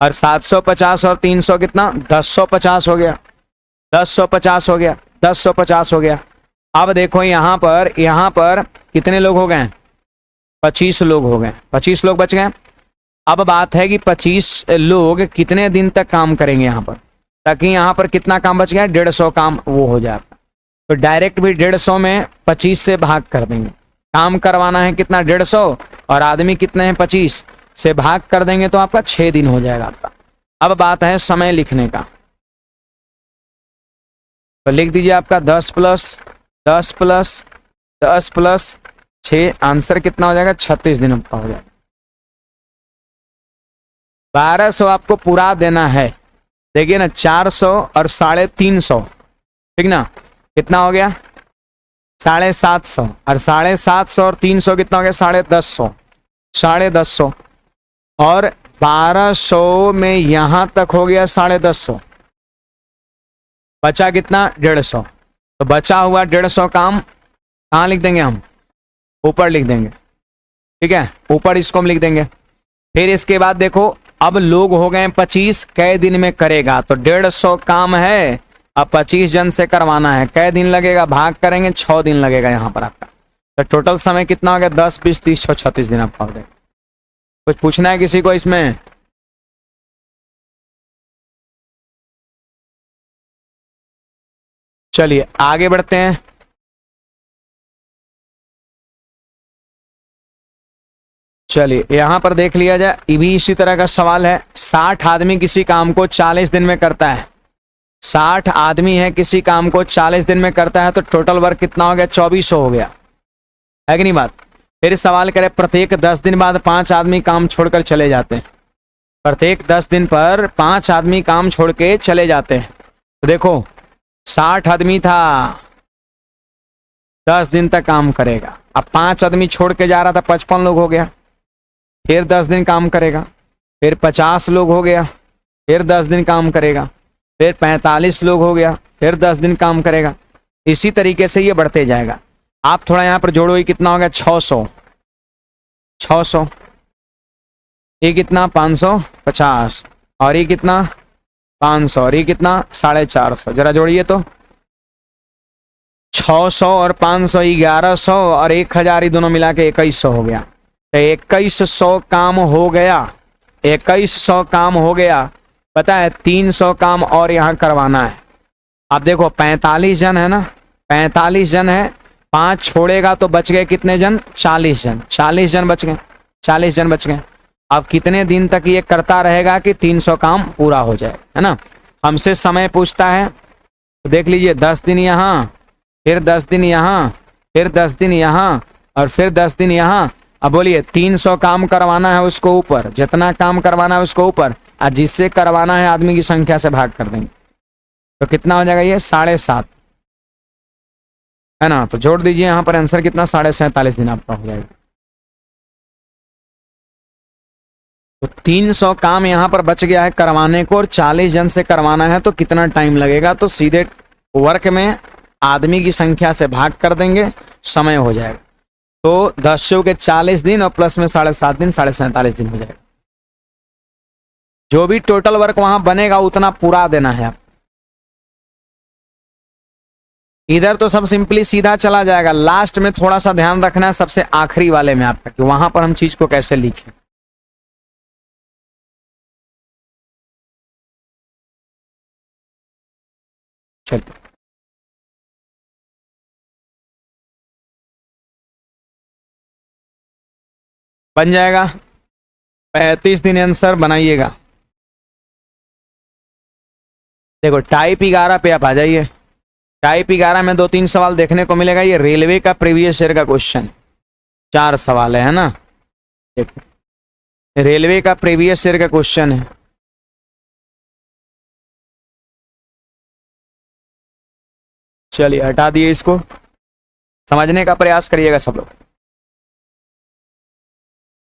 और 750 और 300 कितना, 1050 हो गया, 1050 हो गया, 1050 हो गया। अब देखो यहाँ पर कितने लोग हो गए, 25 लोग हो गए, 25 लोग बच गए। अब बात है कि 25 लोग कितने दिन तक काम करेंगे यहाँ पर, ताकि यहाँ पर कितना काम बच गया, 150 काम वो हो जाता। तो डायरेक्ट भी 150 में 25 से भाग कर देंगे। काम करवाना है कितना, 150, और आदमी कितने हैं, 25 से भाग कर देंगे तो आपका 6 दिन हो जाएगा आपका। अब बात है समय लिखने का, तो लिख दीजिए आपका 10 प्लस 10 प्लस 10 प्लस 6, आंसर कितना हो जाएगा, 36 दिन आपका हो जाएगा। 1200 आपको पूरा देना है। देखिए ना, 400 और 350, ठीक ना, कितना हो गया, 750, और 750 और 300 कितना हो गया, 150, 150, और 1200 में यहां तक हो गया 150, बचा कितना, 150। तो बचा हुआ 150 काम कहाँ लिख देंगे हम, ऊपर लिख देंगे, ठीक है, ऊपर इसको हम लिख देंगे। फिर इसके बाद देखो, अब लोग हो गए 25, कै दिन में करेगा, तो 150 काम है, अब 25 जन से करवाना है, कै दिन लगेगा, भाग करेंगे 6 दिन लगेगा यहाँ पर आपका। तो टोटल समय कितना हो गया, 10 20 30 36 दिन आपका हो जाएगा। कुछ पूछना है किसी को इसमें, चलिए आगे बढ़ते हैं। चलिए यहां पर देख लिया जाए, ये भी इसी तरह का सवाल है। 60 आदमी किसी काम को 40 दिन में करता है, 60 आदमी है किसी काम को 40 दिन में करता है, तो टोटल वर्क कितना हो गया, 2400 हो गया, है कि नहीं बात। फिर सवाल करें, प्रत्येक 10 दिन बाद 5 आदमी काम छोड़कर चले जाते हैं, प्रत्येक 10 दिन पर 5 आदमी काम छोड़ के चले जाते हैं। तो देखो 60 आदमी था, 10 दिन तक काम करेगा, अब 5 आदमी छोड़ के जा रहा था, 55 लोग हो गया, फिर 10 दिन काम करेगा, फिर 50 लोग हो गया, फिर 10 दिन काम करेगा, फिर 45 लोग हो गया, फिर 10 दिन काम करेगा। इसी तरीके से ये बढ़ते जाएगा। आप थोड़ा यहाँ पर जोड़ो, ये कितना हो गया, 600, 600, ये कितना 550, और ये कितना 500, और ये कितना 450, जरा जोड़िए तो 600 और 500 1100, और 1000 ही दोनों मिला के 2100 हो गया। 2100 काम हो गया, 2100 काम हो गया। पता है 300 काम और यहाँ करवाना है। अब देखो 45 जन है ना, 45 जन है, 5 छोड़ेगा तो बच गए कितने जन, 40 जन, 40 जन बच गए, 40 जन बच गए। अब कितने दिन तक ये करता रहेगा कि 300 काम पूरा हो जाए, है ना। हमसे समय पूछता है, तो देख लीजिए 10 दिन यहाँ, फिर 10 दिन यहाँ, फिर 10 दिन यहाँ, और फिर 10 दिन यहाँ। अब बोलिए 300 काम करवाना है उसको ऊपर, जितना काम करवाना है उसको ऊपर, और जिससे करवाना है आदमी की संख्या से भाग कर देंगे, तो कितना हो जाएगा, ये 7.5, है ना। तो जोड़ दीजिए यहाँ पर आंसर कितना, 47.5 दिन आपका हो जाएगा। तो 300 काम यहाँ पर बच गया है करवाने को, और 40 जन से करवाना है, तो कितना टाइम लगेगा, तो सीधे वर्क में आदमी की संख्या से भाग कर देंगे, समय हो जाएगा। तो 10 के 40 दिन और प्लस में 7.5 दिन, 47 दिन हो जाएगा। जो भी टोटल वर्क वहां बनेगा उतना पूरा देना है आप। इधर तो सब सिंपली सीधा चला जाएगा, लास्ट में थोड़ा सा ध्यान रखना है सबसे आखिरी वाले में आपका, कि वहां पर हम चीज को कैसे लिखें। चलिए बन जाएगा, 35 दिन आंसर बनाइएगा। देखो टाइप 11 पे आप आ जाइए। टाइप 11 में 2-3 सवाल देखने को मिलेगा। ये रेलवे का प्रीवियस ईयर का क्वेश्चन, 4 सवाल है ना। देखो रेलवे का प्रीवियस ईयर का क्वेश्चन है। चलिए हटा दिए इसको, समझने का प्रयास करिएगा सब लोग।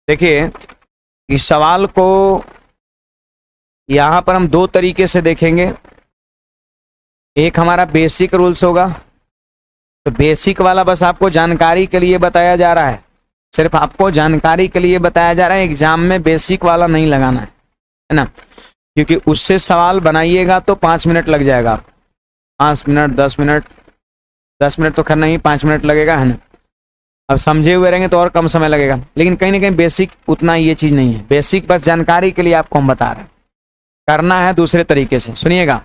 देखिए इस सवाल को यहां पर हम 2 तरीके से देखेंगे। एक हमारा बेसिक रूल्स होगा, तो बेसिक वाला बस आपको जानकारी के लिए बताया जा रहा है, सिर्फ आपको जानकारी के लिए बताया जा रहा है। एग्जाम में बेसिक वाला नहीं लगाना है ना, क्योंकि उससे सवाल बनाइएगा तो 5 मिनट लग जाएगा। 5 मिनट 10 मिनट, 10 मिनट तो खैर नहीं, 5 मिनट लगेगा, है ना। अब समझे हुए रहेंगे तो और कम समय लगेगा, लेकिन कहीं ना कहीं बेसिक उतना ये चीज नहीं है, बेसिक बस जानकारी के लिए आपको हम बता रहे हैं, करना है दूसरे तरीके से, सुनिएगा।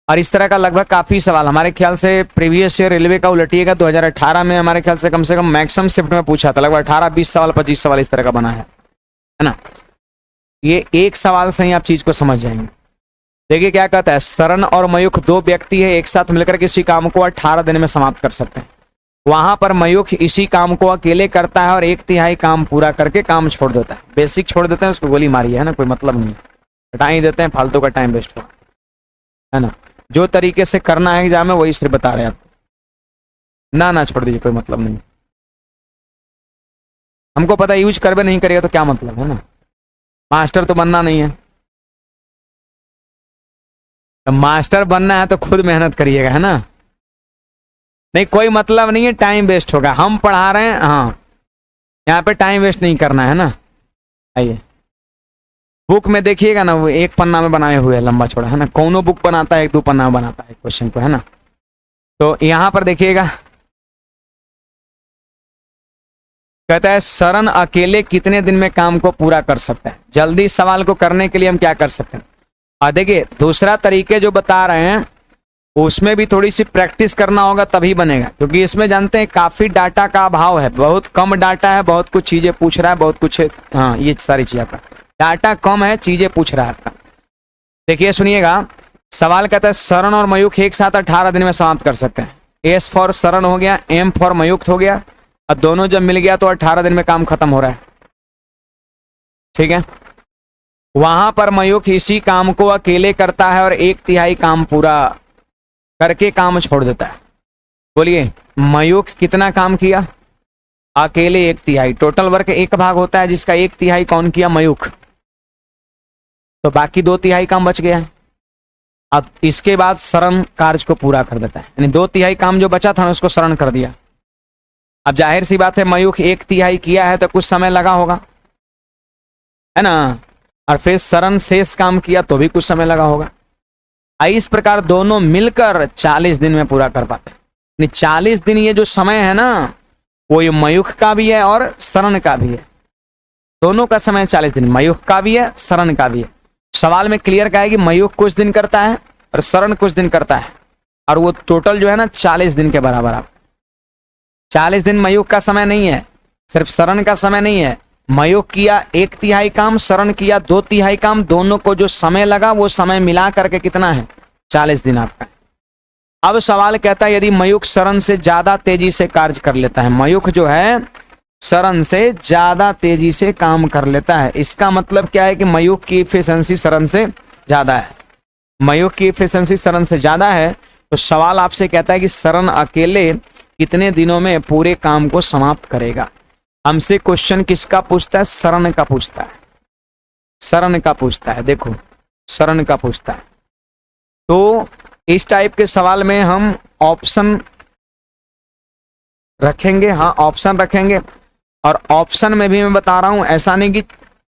और इस तरह का लगभग काफी सवाल हमारे ख्याल से प्रीवियस ईयर रेलवे का उलटिएगा 2018 में हमारे ख्याल से कम मैक्सिमम शिफ्ट में पूछा था, लगभग 18-20 सवाल 25 सवाल इस तरह का बना है ना। ये एक सवाल से ही आप चीज को समझ जाएंगे। देखिए क्या कहता है, सरण और मयूख दो व्यक्ति है, एक साथ मिलकर किसी काम को 18 दिन में समाप्त कर सकते हैं। वहां पर मयूख इसी काम को अकेले करता है और 1/3 काम पूरा करके काम छोड़ देता है। बेसिक छोड़ देते हैं, उसको गोली मारी है ना, कोई मतलब नहीं, हटा ही देते हैं, फालतू का टाइम वेस्ट हुआ है ना। जो तरीके से करना है एग्जाम में वही सिर्फ बता रहे हैं आपको, ना छोड़ दीजिए, कोई मतलब नहीं। हमको पता यूज करवे नहीं करेगा तो क्या मतलब है ना, मास्टर तो बनना नहीं है। तो मास्टर बनना है तो खुद मेहनत करिएगा, है ना। नहीं कोई मतलब नहीं है, टाइम वेस्ट होगा, हम पढ़ा रहे हैं, हाँ यहाँ पे टाइम वेस्ट नहीं करना है ना। आइए बुक में देखिएगा ना, वो एक पन्ना में बनाए हुए लंबा छोड़ा, है ना। कौनो बुक बनाता है 1-2 पन्ना में बनाता है क्वेश्चन को, है ना। तो यहां पर देखिएगा, कहता है सरण अकेले कितने दिन में काम को पूरा कर सकता है। जल्दी सवाल को करने के लिए हम क्या कर सकते हैं, और देखिए दूसरा तरीके जो बता रहे हैं उसमें भी थोड़ी सी प्रैक्टिस करना होगा तभी बनेगा, क्योंकि इसमें जानते हैं काफी डाटा का अभाव है, बहुत कम डाटा है, बहुत कुछ चीजें पूछ रहा है, बहुत कुछ, हाँ ये सारी चीजें आपका डाटा कम है, चीजें पूछ रहा है आपका। देखिए सुनिएगा, सवाल कहता है सरण और मयूख एक साथ 18 दिन में समाप्त कर सकते हैं। एस फॉर सरण हो गया, एम फॉर मयूख हो गया, और दोनों जब मिल गया तो 18 दिन में काम खत्म हो रहा है, ठीक है। वहां पर मयूख इसी काम को अकेले करता है और 1/3 काम पूरा करके काम छोड़ देता है। बोलिए मयूख कितना काम किया, अकेले 1/3, टोटल वर्क 1 भाग होता है जिसका 1/3 कौन किया, मयूख, तो बाकी 2/3 काम बच गया है। अब इसके बाद सरण कार्य को पूरा कर देता है, यानी 2/3 काम जो बचा था उसको सरण कर दिया। अब जाहिर सी बात है मयूख 1/3 किया है तो कुछ समय लगा होगा, है ना, और फिर सरण शेष काम किया तो भी कुछ समय लगा होगा। इस प्रकार दोनों मिलकर 40 दिन में पूरा कर पाते हैं। 40 दिन ये जो समय है ना, वो ये मयूख का भी है और सरण का भी है, दोनों का समय 40 दिन, मयूख का भी है सरण का भी है। सवाल में क्लियर कहा है कि मयूख कुछ दिन करता है और सरण कुछ दिन करता है, और वो टोटल जो है ना 40 दिन के बराबर। आप 40 दिन मयूख का समय नहीं है, सिर्फ सरण का समय नहीं है। मयूख किया 1/3 काम, सरण किया 2/3 काम, दोनों को जो समय लगा वो समय मिला करके कितना है, 40 दिन आपका। अब सवाल कहता है यदि मयूख सरण से ज्यादा तेजी से कार्य कर लेता है, मयूख जो है सरण से ज्यादा तेजी से काम कर लेता है, इसका मतलब क्या है कि मयूख की इफिशिएंसी सरण से ज्यादा है। मयूख की इफिशिएंसी सरण से ज्यादा है, तो सवाल आपसे कहता है कि सरण अकेले कितने दिनों में पूरे काम को समाप्त करेगा। हमसे क्वेश्चन किसका पूछता है, सरण का पूछता है, सरण का पूछता है, देखो सरण का पूछता है। तो इस टाइप के सवाल में हम ऑप्शन रखेंगे, हाँ ऑप्शन रखेंगे, और ऑप्शन में भी मैं बता रहा हूं ऐसा नहीं कि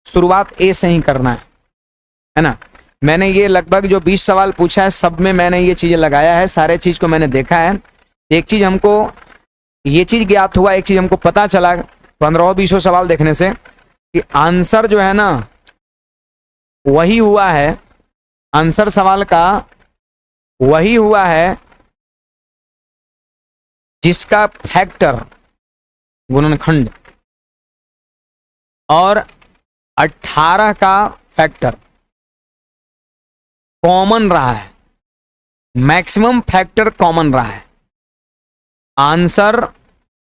शुरुआत ए से ही करना है ना। मैंने ये लगभग जो 20 सवाल पूछा है सब में मैंने ये चीजें लगाया है, सारे चीज को मैंने देखा है। एक चीज हमको ये चीज ज्ञात हुआ, एक चीज हमको पता चला 15-20 सवाल देखने से कि आंसर जो है ना वही हुआ है, आंसर सवाल का वही हुआ है जिसका फैक्टर गुणनखंड और 18 का फैक्टर कॉमन रहा है, मैक्सिमम फैक्टर कॉमन रहा है। आंसर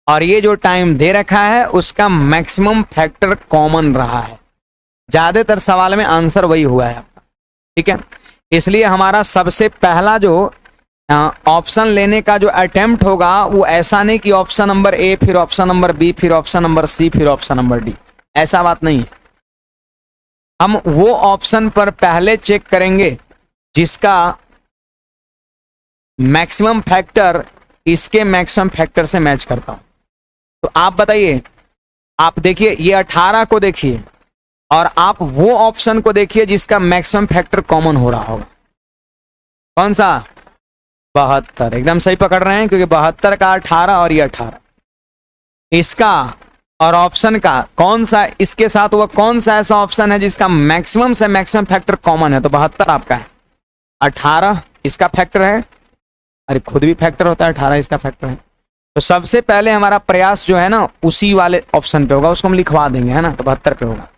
और ये जो टाइम दे रखा है उसका मैक्सिमम फैक्टर कॉमन रहा है। ज्यादातर सवाल में आंसर वही हुआ है आपका, ठीक है। इसलिए हमारा सबसे पहला जो ऑप्शन लेने का जो अटेम्प्ट होगा वो ऐसा नहीं कि ऑप्शन नंबर ए फिर ऑप्शन नंबर बी फिर ऑप्शन नंबर सी फिर ऑप्शन नंबर डी, ऐसा बात नहीं है। हम वो ऑप्शन पर पहले चेक करेंगे जिसका मैक्सिमम फैक्टर इसके मैक्सिमम फैक्टर से मैच करता हूं। तो आप बताइए, आप देखिए ये 18 को देखिए और आप वो ऑप्शन को देखिए जिसका मैक्सिमम फैक्टर कॉमन हो रहा होगा। कौन सा, 72। एकदम सही पकड़ रहे हैं, क्योंकि 72 का 18 और ये 18, इसका और ऑप्शन का कौन सा, इसके साथ वो कौन सा ऐसा ऑप्शन है जिसका मैक्सिमम से मैक्सिमम फैक्टर कॉमन है? तो 72 आपका है। 18 इसका फैक्टर है, अरे खुद भी फैक्टर होता है, 18 इसका फैक्टर है। तो सबसे पहले हमारा प्रयास जो है ना उसी वाले ऑप्शन पे होगा, उसको हम लिखवा देंगे, है ना, तो 72 पे होगा।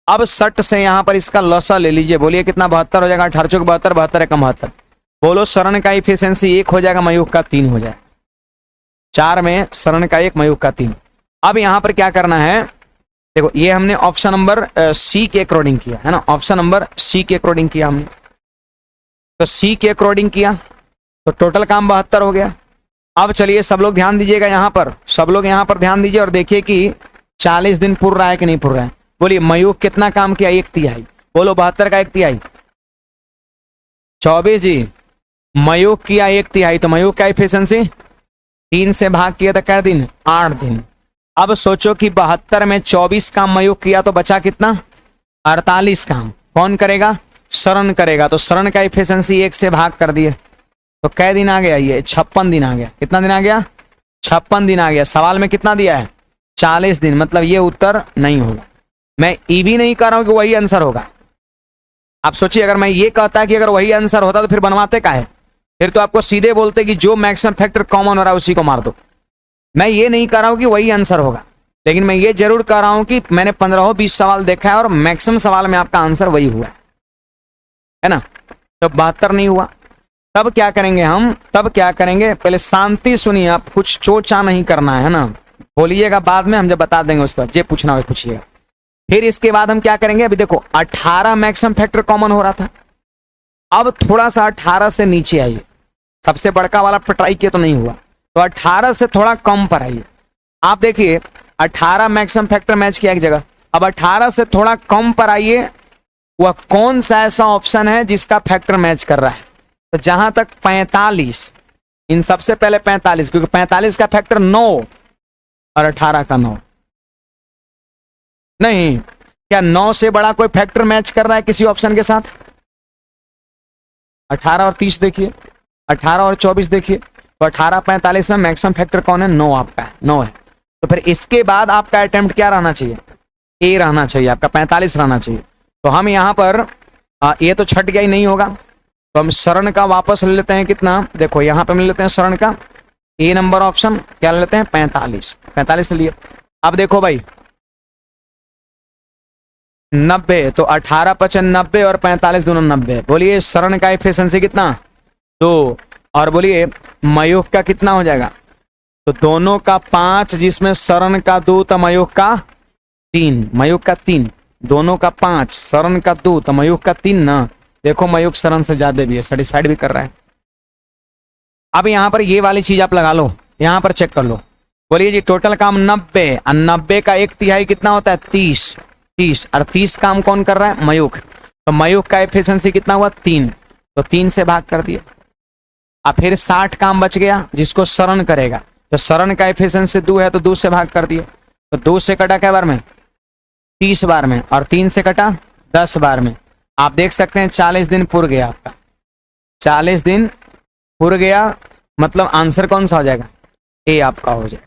अब 60 से यहां पर इसका लॉसा ले लीजिए, बोलिए कितना 72 हो जाएगा? 18 चौक 72, 72 एकम 72। बोलो शरण का इफिशियंसी 1 हो जाएगा, मयूख का 3 हो जाएगा। 4 में शरण का 1, मयूख का 3। अब यहां पर क्या करना है, देखो ये हमने ऑप्शन नंबर सी के अकॉर्डिंग किया है ना, ऑप्शन नंबर सी के अकॉर्डिंग किया हमने। तो सी के अकॉर्डिंग किया तो टोटल काम 72 हो गया। अब चलिए सब लोग ध्यान दीजिएगा यहां पर, सब लोग यहां पर ध्यान दीजिए और देखिए कि 40 दिन पूर रहा है कि नहीं पूर रहा है। बोलिए मयूख कितना काम किया? 1/3। बोलो 72 का 1/3। 24 जी, मयूख किया 1/3, तो मयूख का एफिशिएंसी 3 से भाग किया तो क्या दिन? 8 दिन। अब सोचो कि 72 में 24 काम मयूख किया तो बचा कितना? 48 काम। कौन करेगा? शरण करेगा। तो शरण का एफिशिएंसी 1 से भाग कर दिए तो कै दिन आ गया? ये 56 दिन आ गया। कितना दिन आ गया? 56 दिन आ गया। सवाल में कितना दिया है? 40 दिन। मतलब ये उत्तर नहीं होगा। मैं ये भी नहीं कह रहा हूं कि वही आंसर होगा। आप सोचिए अगर मैं ये कहता कि अगर वही आंसर होता तो फिर बनवाते का है? फिर तो आपको सीधे बोलते कि जो मैक्सिमम फैक्टर कॉमन हो रहा है उसी को मार दो। मैं ये नहीं कह रहा हूं कि वही आंसर होगा, लेकिन मैं ये जरूर कह रहा हूं कि मैंने 15-20 सवाल देखा है और मैक्सिमम सवाल में आपका आंसर वही हुआ है ना। तो 72 नहीं हुआ। तब क्या करेंगे हम? तब क्या करेंगे? पहले शांति सुनिए, आप कुछ चोचा नहीं करना है ना, बोलिएगा बाद में, हम जब बता देंगे उसके बाद जे पूछना हो पूछिएगा। फिर इसके बाद हम क्या करेंगे? अभी देखो 18 मैक्सिमम फैक्टर कॉमन हो रहा था, अब थोड़ा सा 18 से नीचे आइए। सबसे बड़का वाला ट्राई किया तो नहीं हुआ, तो 18 से थोड़ा कम पर आइए। आप देखिए 18 मैक्सिमम फैक्टर मैच किया एक जगह, अब 18 से थोड़ा कम पर आइए। वह कौन सा ऐसा ऑप्शन है जिसका फैक्टर मैच कर रहा है? तो जहां तक 45, इन सबसे पहले 45, क्योंकि 45 का फैक्टर 9 और 18 का 9 नहीं। क्या 9 से बड़ा कोई फैक्टर मैच कर रहा है किसी ऑप्शन के साथ? 18 और 30 देखिए, 18 और 24 देखिए, तो 18 45 में मैक्सिमम फैक्टर कौन है? 9 आपका है, 9 है। तो फिर इसके बाद आपका अटेम्प्ट क्या रहना चाहिए? ए रहना चाहिए, आपका 45 रहना चाहिए। तो हम यहां पर ये तो छट गया ही, नहीं होगा, तो हम शरण का वापस ले लेते हैं। कितना? देखो यहां पे ले लेते हैं शरण का ए नंबर ऑप्शन, क्या ले लेते हैं? 45। 45 लिए। अब देखो भाई 90, तो 18 55 90 और 45 दोनों 90। बोलिए शरण का एफिशिएंसी कितना? 2। और बोलिए मयूख का कितना हो जाएगा? तो दोनों का 5, जिसमें शरण का 2 तो मयूख का 3, मयूख का 3, दोनों का 5, शरण का 2 तो मयूख का 3 ना। देखो मयूख शरण से ज्यादा भी है, सेटिस्फाइड भी कर रहा है। अब यहां पर ये वाली चीज आप लगा लो, यहां पर चेक कर लो। बोलिए जी टोटल काम 90 और 90 का 1/3 कितना होता है? 30। 30 और 30 काम कौन कर रहा है? मयूख। तो मयूख का एफिशिएंसी कितना हुआ? 3, तो 3 से भाग कर दिया। अब फिर 60 काम बच गया जिसको शरण करेगा, तो शरण का एफिशिएंसी 2 है तो 2 से भाग कर दिया। तो 2 से कटा क्या बार में? 30 बार में, और 3 से कटा 10 बार में। आप देख सकते हैं 40 दिन पूर गया आपका, 40 दिन पूर गया। मतलब आंसर कौन सा हो जाएगा? ए आपका हो जाएगा,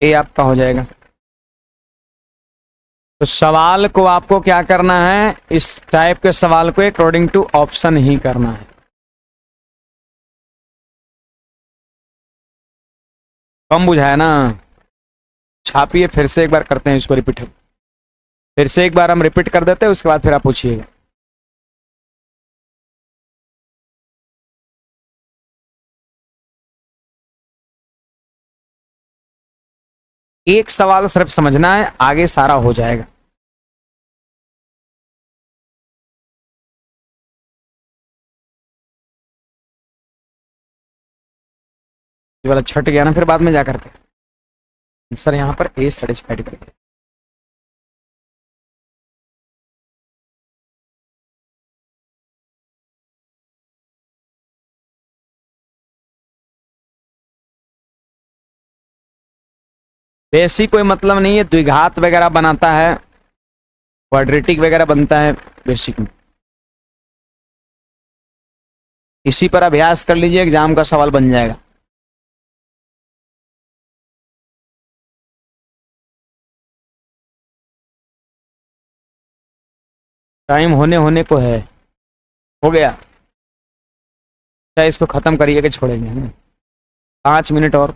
ए आपका हो जाएगा। तो सवाल को आपको क्या करना है? इस टाइप के सवाल को अकॉर्डिंग टू ऑप्शन ही करना है। कम बुझाया ना? छापिए, फिर से एक बार करते हैं इसको रिपीट। फिर से एक बार हम रिपीट कर देते हैं, उसके बाद फिर आप पूछिएगा। एक सवाल सिर्फ समझना है, आगे सारा हो जाएगा। ये वाला छट गया ना फिर बाद में जाकर के। सर यहां पर ए सेटिस्फाइड करके बेसिक कोई मतलब नहीं है, द्विघात वगैरह बनाता है, क्वाड्रेटिक वगैरह बनता है बेसिक में। इसी पर अभ्यास कर लीजिए, एग्जाम का सवाल बन जाएगा। टाइम होने होने को है, हो गया। क्या इसको खत्म करिए कि छोड़ेंगे हम? 5 मिनट और,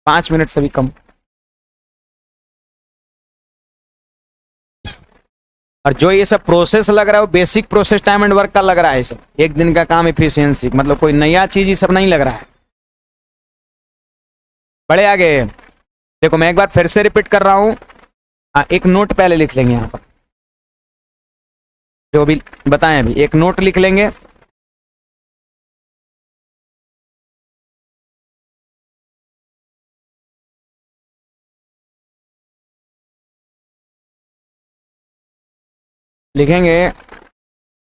5 मिनट से भी कम। और जो ये सब प्रोसेस लग रहा है वो basic process time and work का लग रहा है। सब एक दिन का काम एफिशिएंसी, मतलब कोई नया चीज ये सब नहीं लग रहा है। बड़े आगे देखो, मैं एक बार फिर से रिपीट कर रहा हूं। एक नोट पहले लिख लेंगे यहां पर, जो भी बताएं अभी एक नोट लिख लेंगे। लिखेंगे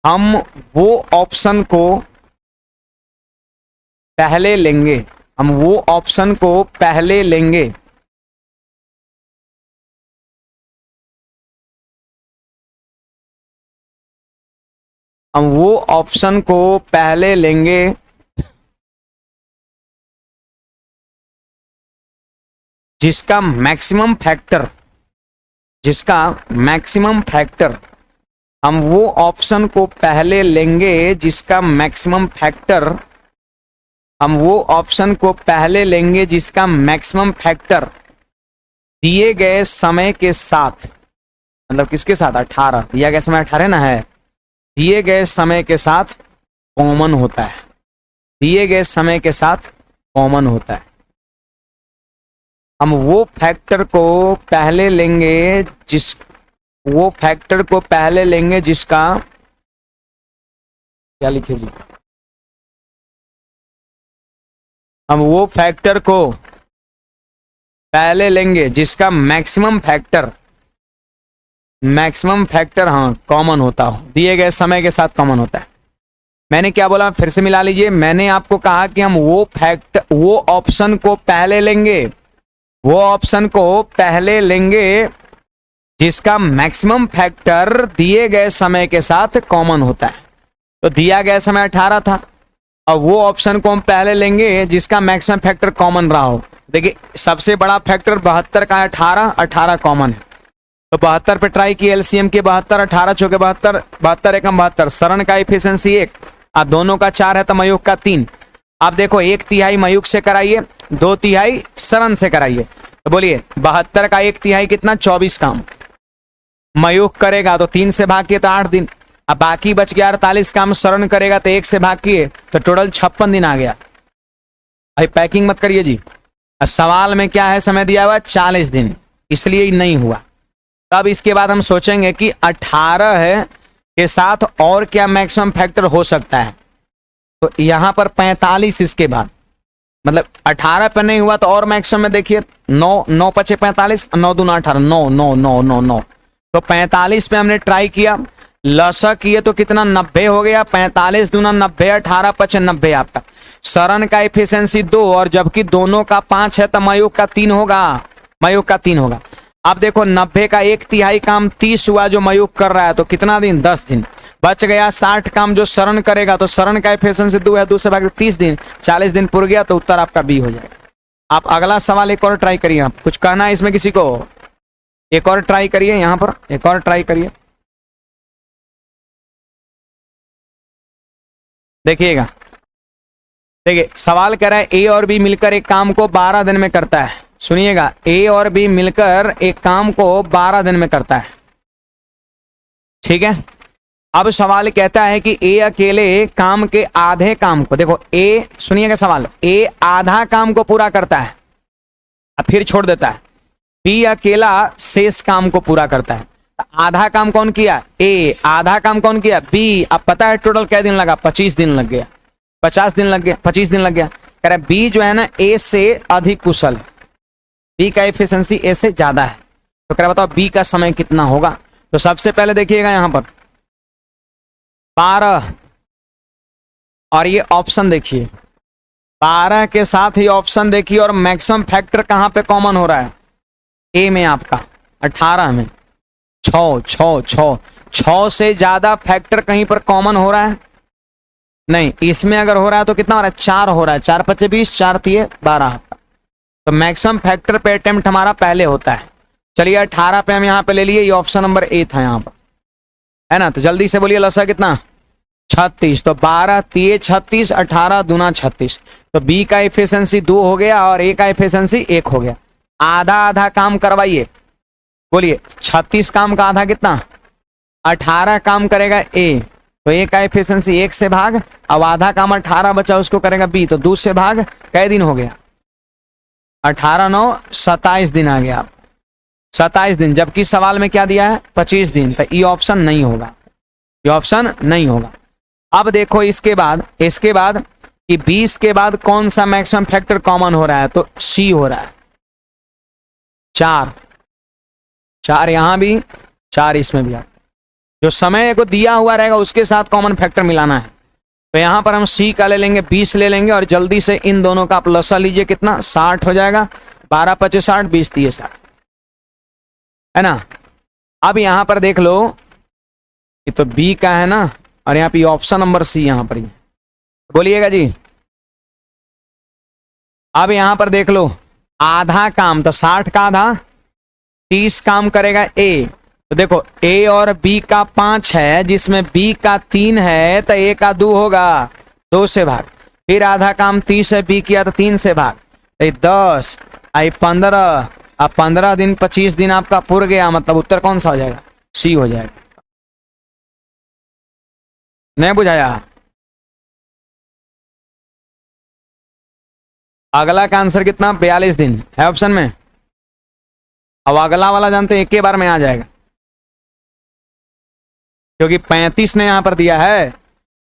हम वो ऑप्शन को पहले लेंगे, हम वो ऑप्शन को पहले लेंगे हम वो ऑप्शन को पहले लेंगे जिसका मैक्सिमम फैक्टर, जिसका मैक्सिमम फैक्टर, हम वो ऑप्शन को पहले लेंगे जिसका मैक्सिमम फैक्टर, हम वो ऑप्शन को पहले लेंगे जिसका मैक्सिमम फैक्टर दिए गए समय के साथ, मतलब किसके साथ, 18, दिया गया समय 18 ना है, दिए गए समय के साथ कॉमन होता है, दिए गए समय के साथ कॉमन होता है। हम वो फैक्टर को पहले लेंगे वो फैक्टर को पहले लेंगे जिसका, क्या लिखे जी, हम वो फैक्टर को पहले लेंगे जिसका मैक्सिमम फैक्टर, मैक्सिमम फैक्टर हाँ कॉमन होता हो, दिए गए समय के साथ कॉमन होता है। मैंने क्या बोला, फिर से मिला लीजिए। मैंने आपको कहा कि हम वो ऑप्शन को पहले लेंगे, वो ऑप्शन को पहले लेंगे जिसका मैक्सिमम फैक्टर दिए गए समय के साथ कॉमन होता है। तो दिया गया समय 18 था, और वो ऑप्शन को हम पहले लेंगे जिसका मैक्सिमम फैक्टर कॉमन रहा हो। देखिए सबसे बड़ा फैक्टर 72 का है, 18 कॉमन है, तो 72 पे ट्राई किए एलसीएम के, 72 18 चौके 72, 72 एकम 72, सरण का एफिशिएंसी 1, आप दोनों का 4 है तो मयूख का 3। आप देखो 1/3 मयूख से कराइए, 2/3 सरण से कराइए, तो बोलिए 72 का 1/3 कितना, 24 काम। मयूख करेगा तो 3 से भाग किए तो 8 दिन, अब बाकी बच गया 48 काम। सरण करेगा तो 1 से भाग किए तो टोटल 56 दिन आ गया। भाई पैकिंग मत करिए जी, सवाल में क्या है, समय दिया हुआ 40 दिन, इसलिए ही नहीं हुआ। तब इसके बाद हम सोचेंगे कि 18 है के साथ और क्या मैक्सिमम फैक्टर हो सकता है, तो यहां पर 45 इसके बाद, मतलब 18 पे नहीं हुआ तो और मैक्सिमम में देखिए 9, 9 पचे 45, 9 दूना 18, 9 9 9 9 9, तो 45 पे हमने ट्राई किया, लसा किए तो कितना 90 हो गया, 45 दूना 90, 18 पचे 90 आपका। सरण का एफिशिएंसी 2, और जबकि दोनों का 5 है तो मयूख का 3 होगा, मयूख का 3 होगा। अब देखो 90 का 1/3 काम 30 हुआ जो मयूख कर रहा है, तो कितना दिन, 10 दिन बच गया। 60 काम जो शरण करेगा, तो शरण का एफिशिएंसी 2 है, 2 से भाग 30 दिन, 40 दिन पूर गया, तो उत्तर आपका बी हो जाएगा। आप अगला सवाल एक और ट्राई करिए, आप कुछ कहना है इसमें किसी को, एक और ट्राई करिए, यहां पर एक और ट्राई करिए, देखिएगा। देखिए सवाल कह रहा है ए और बी मिलकर एक काम को 12 दिन में करता है। सुनिएगा, ए और बी मिलकर एक काम को 12 दिन में करता है, ठीक है। अब सवाल कहता है कि ए अकेले काम के आधे काम को, देखो ए, सुनिएगा सवाल, ए आधा काम को पूरा करता है, अब फिर छोड़ देता है। बी अकेला शेष काम को पूरा करता है। आधा काम कौन किया, ए, आधा काम कौन किया, बी। अब पता है टोटल क्या दिन लगा, 25 दिन लग गया, 50 दिन लग गया, 25 दिन लग गया। कह रहा है बी जो है ना ए से अधिक कुशल, बी का एफिशिएंसी ए से ज्यादा है, तो कह रहा बताओ बी का समय कितना होगा। तो सबसे पहले देखिएगा यहां पर 12, और ये ऑप्शन देखिए, 12 के साथ ही ऑप्शन देखिए, और मैक्सिमम फैक्टर कहां पे कॉमन हो रहा है, ए में आपका 18 में 6 6 6 6 से ज्यादा फैक्टर कहीं पर कॉमन हो रहा है नहीं। इसमें अगर हो रहा है तो कितना हो रहा है, 4 हो रहा है, 4 पचे 20, 4 तिये 12, तो मैक्सिमम फैक्टर पे अटेम्प्ट हमारा पहले होता है। चलिए 18 पे हम यहाँ पे ले लिए, ये ऑप्शन नंबर ए था यहाँ पर, है ना। तो जल्दी से बोलिए लसा कितना, 36। तो 12 तिये 36, 18 दूना 36। तो बी का एफिशिएंसी 2 हो गया और ए का एफिशिएंसी 1 हो गया। आधा आधा काम करवाइए, बोलिए 36 काम का आधा कितना, 18 काम करेगा ए, तो ए का एफिशिएंसी 1 से भाग, अब आधा काम 18 बचा उसको करेगा बी, तो 2 से भाग, कै दिन हो गया, 18 9 27 दिन आ गया, 27 दिन। जबकि सवाल में क्या दिया है 25 दिन, तो ये ऑप्शन नहीं होगा, ये ऑप्शन नहीं होगा। अब देखो इसके बाद कि 20 के बाद कौन सा मैक्सिमम फैक्टर कॉमन हो रहा है, तो सी हो रहा है, 4 यहां भी 4 इसमें भी। जो समय को दिया हुआ रहेगा उसके साथ कॉमन फैक्टर मिलाना है। तो यहां पर हम सी का ले लेंगे, 20 ले लेंगे और जल्दी से इन दोनों का आप लसा लीजिए, कितना 60 हो जाएगा, 12 25 60, 20 30 60, है ना। अब यहां पर देख लो ये तो बी का है ना, और यहाँ पे ऑप्शन नंबर सी यहां पर ही बोलिएगा जी। अब यहां पर देख लो आधा काम, तो 60 का आधा 30 काम करेगा ए, तो देखो ए और बी का 5 है, जिसमें बी का 3 है, तो ए का 2 होगा, 2 से भाग। फिर आधा काम 30 है, बी किया तो 3 से भाग, तो 10 आई 15, अब 15 दिन 25 दिन आपका पुर गया, मतलब उत्तर कौन सा हो जाएगा, सी हो जाएगा। नहीं बुझाया। अगला का आंसर कितना, 42 दिन है ऑप्शन में। अब अगला वाला जानते हैं एक ही बार में आ जाएगा, क्योंकि 35 ने यहां पर दिया है,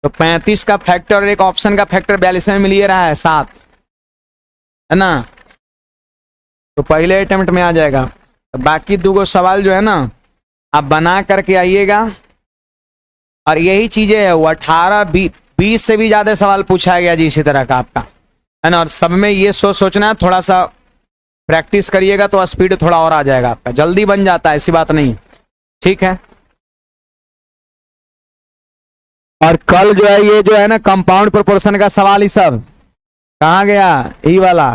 तो 35 का फैक्टर और एक ऑप्शन का फैक्टर 42 में मिल ही रहा है 7, है ना। तो पहले अटेम्प्ट में आ जाएगा। तो बाकी 2 सवाल जो है ना आप बना करके आइएगा, और यही चीजें है, वो 18 20 से भी ज्यादा सवाल पूछा गया जी इसी तरह का आपका, है ना। और सब में ये सोचना है, थोड़ा सा प्रैक्टिस करिएगा तो स्पीड थोड़ा और आ जाएगा आपका, जल्दी बन जाता है, ऐसी बात नहीं, ठीक है। और कल जो है ये जो है ना कंपाउंड प्रोपोर्शन का सवाल, ही सब कहाँ गया, यही वाला।